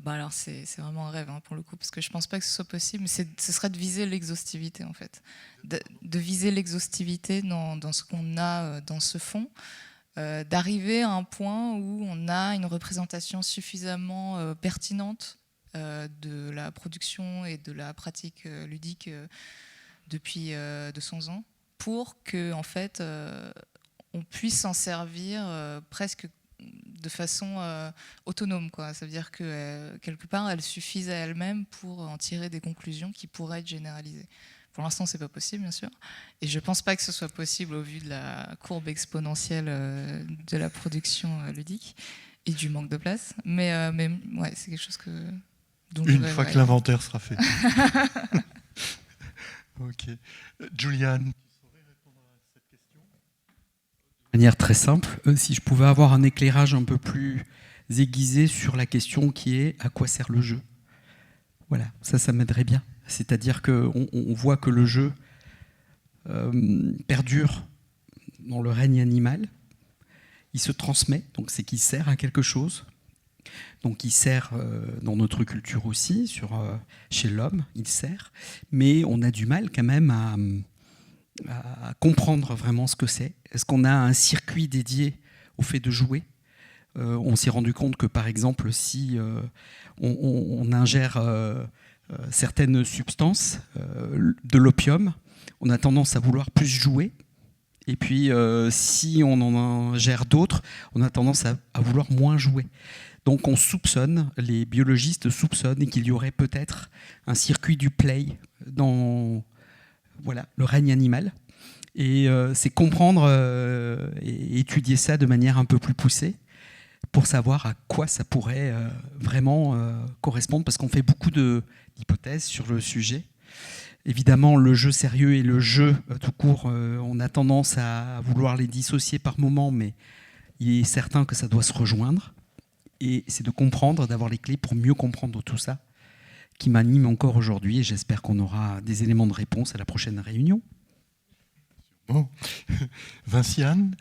Speaker 3: alors c'est vraiment un rêve pour le coup, parce que je pense pas que ce soit possible, mais ce serait de viser l'exhaustivité en fait. De viser l'exhaustivité dans ce qu'on a dans ce fond, d'arriver à un point où on a une représentation suffisamment pertinente de la production et de la pratique ludique depuis 200 ans pour que en fait on puisse s'en servir presque de façon autonome, quoi. Ça veut dire que quelque part elle suffise à elle-même pour en tirer des conclusions qui pourraient être généralisées. Pour l'instant, c'est pas possible, bien sûr, et je pense pas que ce soit possible au vu de la courbe exponentielle de la production ludique et du manque de place. Mais ouais, c'est quelque chose que
Speaker 1: une fois que l'inventaire sera fait. Ok. Juliane,
Speaker 5: De manière très simple, si je pouvais avoir un éclairage un peu plus aiguisé sur la question qui est à quoi sert le jeu. Voilà, ça m'aiderait bien. C'est-à-dire qu'on voit que le jeu perdure dans le règne animal, il se transmet, donc c'est qu'il sert à quelque chose. Donc il sert dans notre culture aussi, chez l'homme, il sert, mais on a du mal quand même à comprendre vraiment ce que c'est. Est-ce qu'on a un circuit dédié au fait de jouer ? On s'est rendu compte que par exemple, si on ingère certaines substances, de l'opium, on a tendance à vouloir plus jouer. Et puis, si on en ingère d'autres, on a tendance à vouloir moins jouer. Donc, les biologistes soupçonnent qu'il y aurait peut-être un circuit du play dans le règne animal. Et c'est comprendre et étudier ça de manière un peu plus poussée pour savoir à quoi ça pourrait vraiment correspondre, parce qu'on fait beaucoup d'hypothèses sur le sujet. Évidemment, le jeu sérieux et le jeu tout court, on a tendance à vouloir les dissocier par moment, mais il est certain que ça doit se rejoindre. Et c'est de comprendre, d'avoir les clés pour mieux comprendre tout ça, qui m'anime encore aujourd'hui. Et j'espère qu'on aura des éléments de réponse à la prochaine réunion.
Speaker 1: Bon. Vinciane ?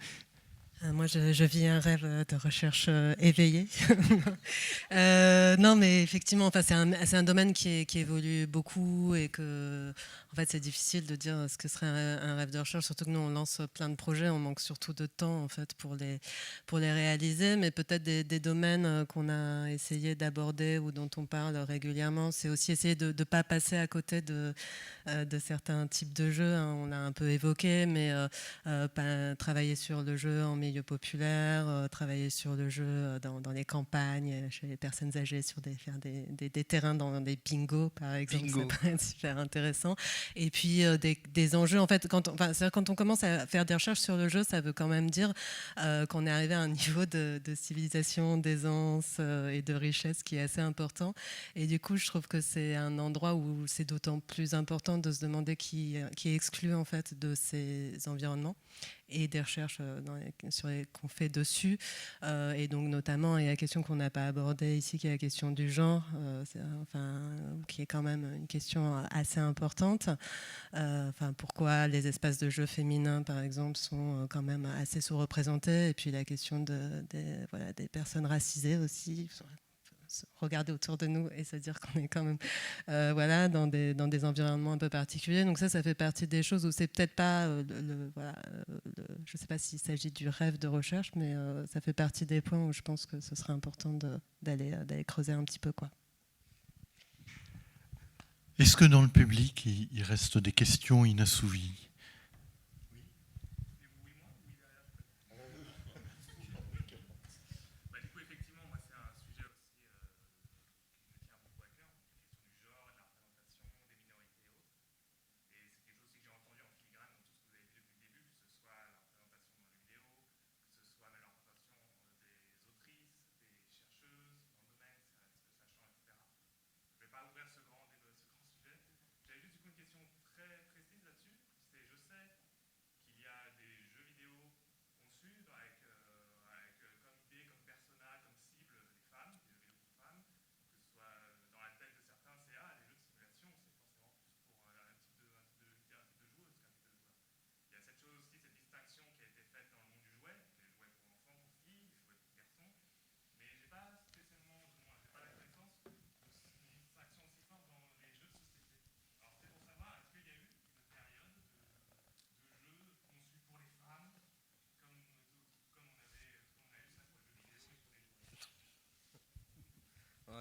Speaker 2: Moi, je vis un rêve de recherche éveillée. Non, mais effectivement, enfin, c'est un domaine qui évolue beaucoup et que, en fait, c'est difficile de dire ce que serait un rêve de recherche. Surtout que nous, on lance plein de projets, on manque surtout de temps, en fait, pour les réaliser. Mais peut-être des domaines qu'on a essayé d'aborder ou dont on parle régulièrement, c'est aussi essayer de ne pas passer à côté de certains types de jeux. On l'a un peu évoqué, mais travailler sur le jeu en milieu populaire, travailler sur le jeu dans les campagnes, chez les personnes âgées, faire des terrains dans des bingos, par exemple. Bingo. Ça pourrait être super intéressant. Et puis des enjeux, en fait, quand on commence à faire des recherches sur le jeu, ça veut quand même dire qu'on est arrivé à un niveau de civilisation, d'aisance et de richesse qui est assez important. Et du coup, je trouve que c'est un endroit où c'est d'autant plus important de se demander qui est exclu en fait de ces environnements et des recherches qu'on fait dessus. Et donc notamment, il y a la question qu'on n'a pas abordée ici, qui est la question du genre, qui est quand même une question assez importante. Pourquoi les espaces de jeu féminins, par exemple, sont quand même assez sous-représentés. Et puis la question des personnes racisées aussi. Regarder autour de nous et se dire qu'on est quand même dans des environnements un peu particuliers. Donc ça fait partie des choses où c'est peut-être pas je ne sais pas s'il s'agit du rêve de recherche, mais ça fait partie des points où je pense que ce serait important d'aller creuser un petit peu, quoi.
Speaker 1: Est-ce que dans le public, il reste des questions inassouvies ?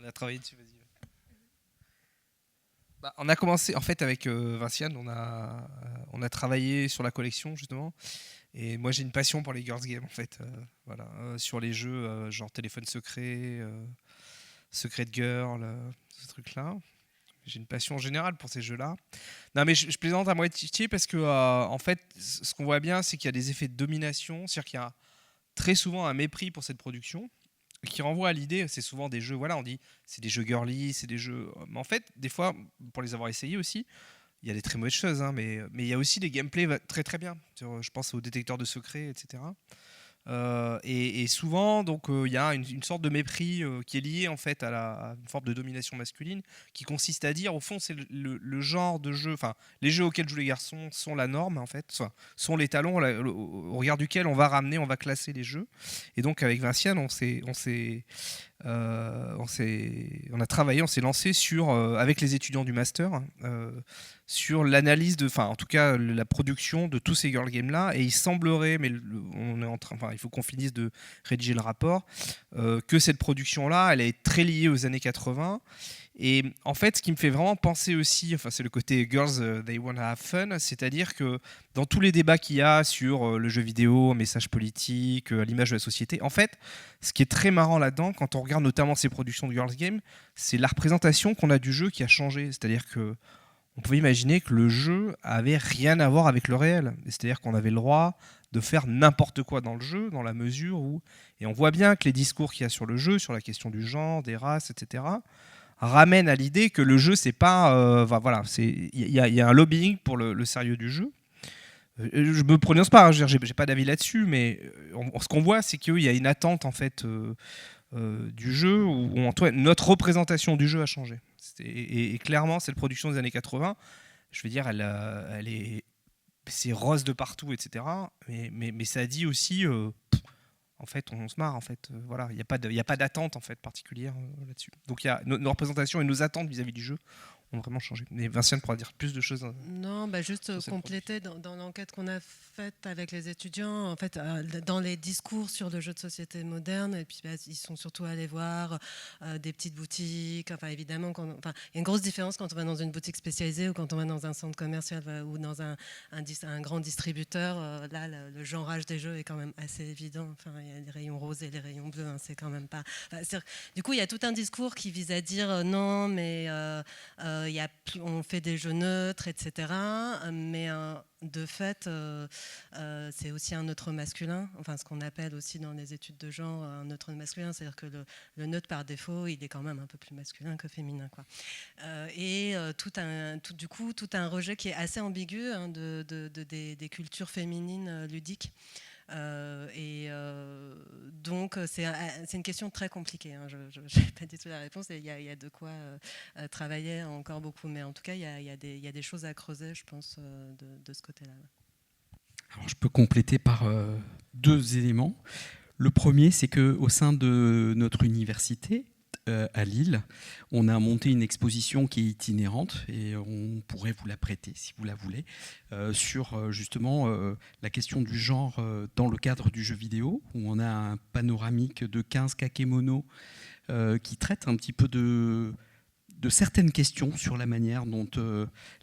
Speaker 4: On a travaillé dessus, vas-y. On a commencé en fait avec Vinciane, on a travaillé sur la collection justement. Et moi j'ai une passion pour les girls games en fait, voilà, sur les jeux genre téléphone secret, Secret Girl, ce truc-là. J'ai une passion générale pour ces jeux-là. Non mais je plaisante à moitié parce que en fait ce qu'on voit bien c'est qu'il y a des effets de domination, c'est-à-dire qu'il y a très souvent un mépris pour cette production qui renvoie à l'idée, c'est souvent des jeux, voilà, on dit c'est des jeux girly, c'est des jeux, mais en fait des fois pour les avoir essayés aussi, il y a des très mauvaises choses, hein, mais il y a aussi des gameplays très très bien. Je pense aux détecteurs de secrets, etc. Et souvent, donc, il y a une sorte de mépris qui est lié en fait à une forme de domination masculine, qui consiste à dire, au fond, c'est le genre de jeu, enfin, les jeux auxquels jouent les garçons sont la norme en fait, sont les talons au regard duquel on va ramener, on va classer les jeux. Et donc avec Vinciane, on a travaillé, on s'est lancé sur, avec les étudiants du master, sur l'analyse de, enfin en tout cas la production de tous ces girl games là, et il semblerait, mais on est en train, enfin il faut qu'on finisse de rédiger le rapport, que cette production là, elle est très liée aux années 80. Et en fait, ce qui me fait vraiment penser aussi, enfin, c'est le côté girls, they wanna have fun, c'est-à-dire que dans tous les débats qu'il y a sur le jeu vidéo, message politique, l'image de la société, en fait, ce qui est très marrant là-dedans, quand on regarde notamment ces productions de girls game, c'est la représentation qu'on a du jeu qui a changé. C'est-à-dire que on pouvait imaginer que le jeu avait rien à voir avec le réel. C'est-à-dire qu'on avait le droit de faire n'importe quoi dans le jeu, dans la mesure où... Et on voit bien que les discours qu'il y a sur le jeu, sur la question du genre, des races, etc., ramènent à l'idée que le jeu, c'est pas... voilà, il y a un lobbying pour le sérieux du jeu. Je me prononce pas, hein, j'ai pas d'avis là-dessus, mais ce qu'on voit, c'est qu'il y a une attente, en fait, du jeu, où en tout cas, notre représentation du jeu a changé. Et clairement, cette production des années 80, je veux dire, c'est rose de partout, etc. Mais ça dit aussi, en fait, on se marre, en fait. Voilà, il n'y a pas d'attente en fait particulière là-dessus. Donc, nos représentations et nos attentes vis-à-vis du jeu ont vraiment changé. Mais Vinciane pourra dire plus de choses.
Speaker 2: Non, juste compléter dans l'enquête qu'on a faite avec les étudiants, en fait, dans les discours sur le jeu de société moderne, et puis ils sont surtout allés voir des petites boutiques. Enfin, évidemment, il y a une grosse différence quand on va dans une boutique spécialisée ou quand on va dans un centre commercial ou dans un grand distributeur. Là, le genrage des jeux est quand même assez évident. Enfin, il y a les rayons roses et les rayons bleus. Hein, c'est quand même pas. Du coup, il y a tout un discours qui vise à dire non, mais on fait des jeux neutres, etc. Mais de fait, c'est aussi un neutre masculin, enfin ce qu'on appelle aussi dans les études de genre un neutre masculin, c'est-à-dire que le neutre par défaut, il est quand même un peu plus masculin que féminin, quoi. Tout un rejet qui est assez ambigu, hein, des cultures féminines ludiques. Donc c'est une question très compliquée, hein. Je n'ai pas du tout la réponse, et il y a de quoi travailler encore beaucoup, mais en tout cas il y a des choses à creuser, je pense, de ce côté-là.
Speaker 5: Alors, je peux compléter par deux éléments. Le premier, c'est qu'au sein de notre université, à Lille, on a monté une exposition qui est itinérante, et on pourrait vous la prêter si vous la voulez, sur justement la question du genre dans le cadre du jeu vidéo, où on a un panoramique de 15 kakémonos qui traite un petit peu de certaines questions sur la manière dont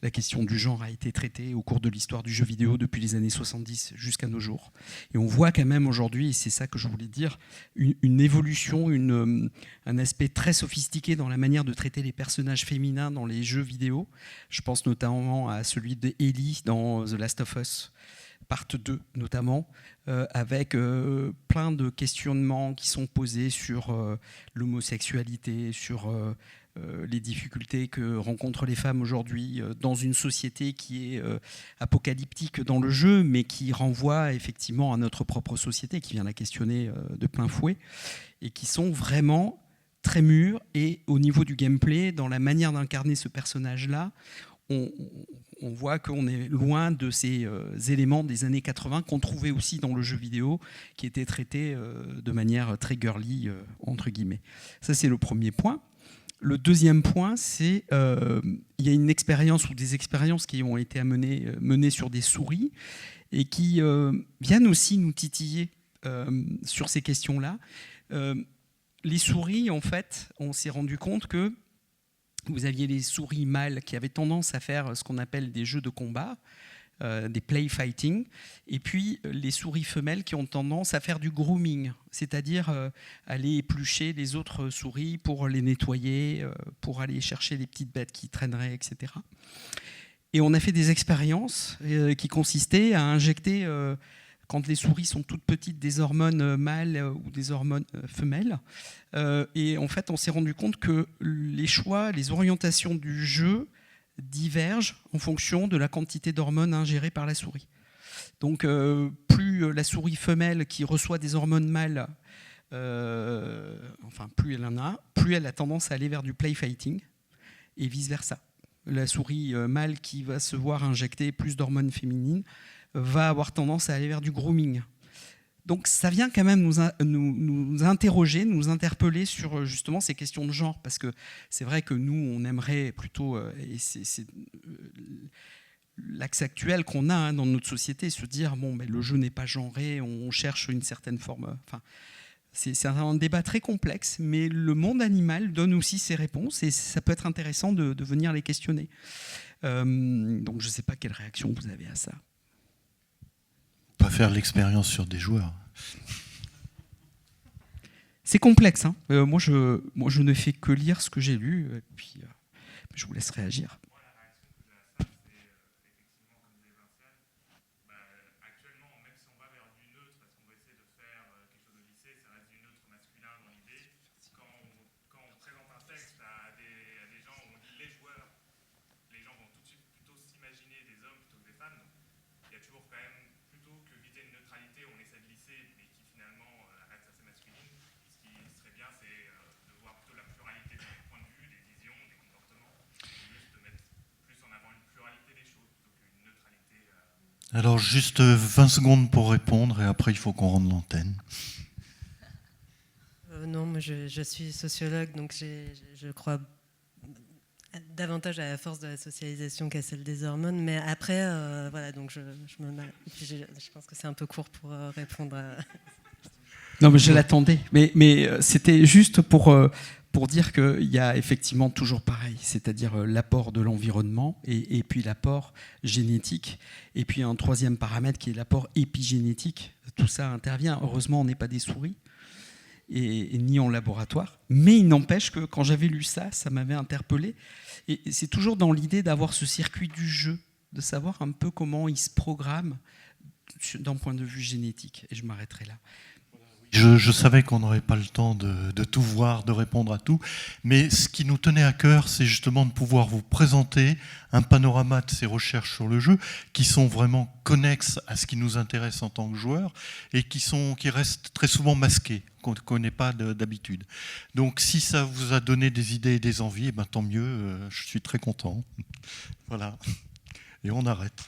Speaker 5: la question du genre a été traitée au cours de l'histoire du jeu vidéo depuis les années 70 jusqu'à nos jours. Et on voit quand même aujourd'hui, et c'est ça que je voulais dire, une évolution, un aspect très sophistiqué dans la manière de traiter les personnages féminins dans les jeux vidéo. Je pense notamment à celui d'Ellie dans The Last of Us, part 2 notamment, avec plein de questionnements qui sont posés sur l'homosexualité, sur les difficultés que rencontrent les femmes aujourd'hui dans une société qui est apocalyptique dans le jeu, mais qui renvoie effectivement à notre propre société, qui vient la questionner de plein fouet, et qui sont vraiment très mûrs. Et au niveau du gameplay, dans la manière d'incarner ce personnage-là, on voit qu'on est loin de ces éléments des années 80 qu'on trouvait aussi dans le jeu vidéo, qui étaient traités de manière très girly, entre guillemets. Ça, c'est le premier point. Le deuxième point, c'est il y a une expérience ou des expériences qui ont été menées sur des souris et qui viennent aussi nous titiller sur ces questions-là. les souris, en fait, on s'est rendu compte que vous aviez les souris mâles qui avaient tendance à faire ce qu'on appelle des jeux de combat, des play fighting, et puis les souris femelles qui ont tendance à faire du grooming, c'est-à-dire aller éplucher les autres souris pour les nettoyer, pour aller chercher les petites bêtes qui traîneraient, etc. Et on a fait des expériences qui consistaient à injecter, quand les souris sont toutes petites, des hormones mâles ou des hormones femelles. Et en fait, on s'est rendu compte que les choix, les orientations du jeu divergent en fonction de la quantité d'hormones ingérées par la souris. Donc, plus la souris femelle qui reçoit des hormones mâles, plus elle en a, plus elle a tendance à aller vers du play fighting, et vice-versa. La souris mâle qui va se voir injecter plus d'hormones féminines va avoir tendance à aller vers du grooming. Donc ça vient quand même nous interroger, nous interpeller sur justement ces questions de genre, parce que c'est vrai que nous, on aimerait plutôt, et c'est l'axe actuel qu'on a dans notre société, se dire, bon, mais le jeu n'est pas genré, on cherche une certaine forme... C'est un débat très complexe, mais le monde animal donne aussi ses réponses, et ça peut être intéressant de venir les questionner. Donc je ne sais pas quelle réaction vous avez à ça.
Speaker 1: Pas faire l'expérience sur des joueurs.
Speaker 5: C'est complexe. Hein. Moi, je ne fais que lire ce que j'ai lu, et puis je vous laisse réagir.
Speaker 1: Alors, juste 20 secondes pour répondre, et après, il faut qu'on rende l'antenne.
Speaker 2: Non, moi je suis sociologue, donc je crois davantage à la force de la socialisation qu'à celle des hormones. Mais après, voilà, donc je pense que c'est un peu court pour répondre à...
Speaker 5: Non, mais je l'attendais. Mais c'était juste pour dire qu'il y a effectivement toujours pareil, c'est-à-dire l'apport de l'environnement et puis l'apport génétique. Et puis un troisième paramètre qui est l'apport épigénétique. Tout ça intervient. Heureusement, on n'est pas des souris et ni en laboratoire. Mais il n'empêche que quand j'avais lu ça, ça m'avait interpellé. Et c'est toujours dans l'idée d'avoir ce circuit du jeu, de savoir un peu comment il se programme d'un point de vue génétique. Et je m'arrêterai là.
Speaker 1: Je savais qu'on n'aurait pas le temps de tout voir, de répondre à tout, mais ce qui nous tenait à cœur, c'est justement de pouvoir vous présenter un panorama de ces recherches sur le jeu qui sont vraiment connexes à ce qui nous intéresse en tant que joueurs et qui restent très souvent masqués, qu'on ne connaît pas d'habitude. Donc si ça vous a donné des idées et des envies, eh ben, tant mieux, je suis très content. Voilà, et on arrête.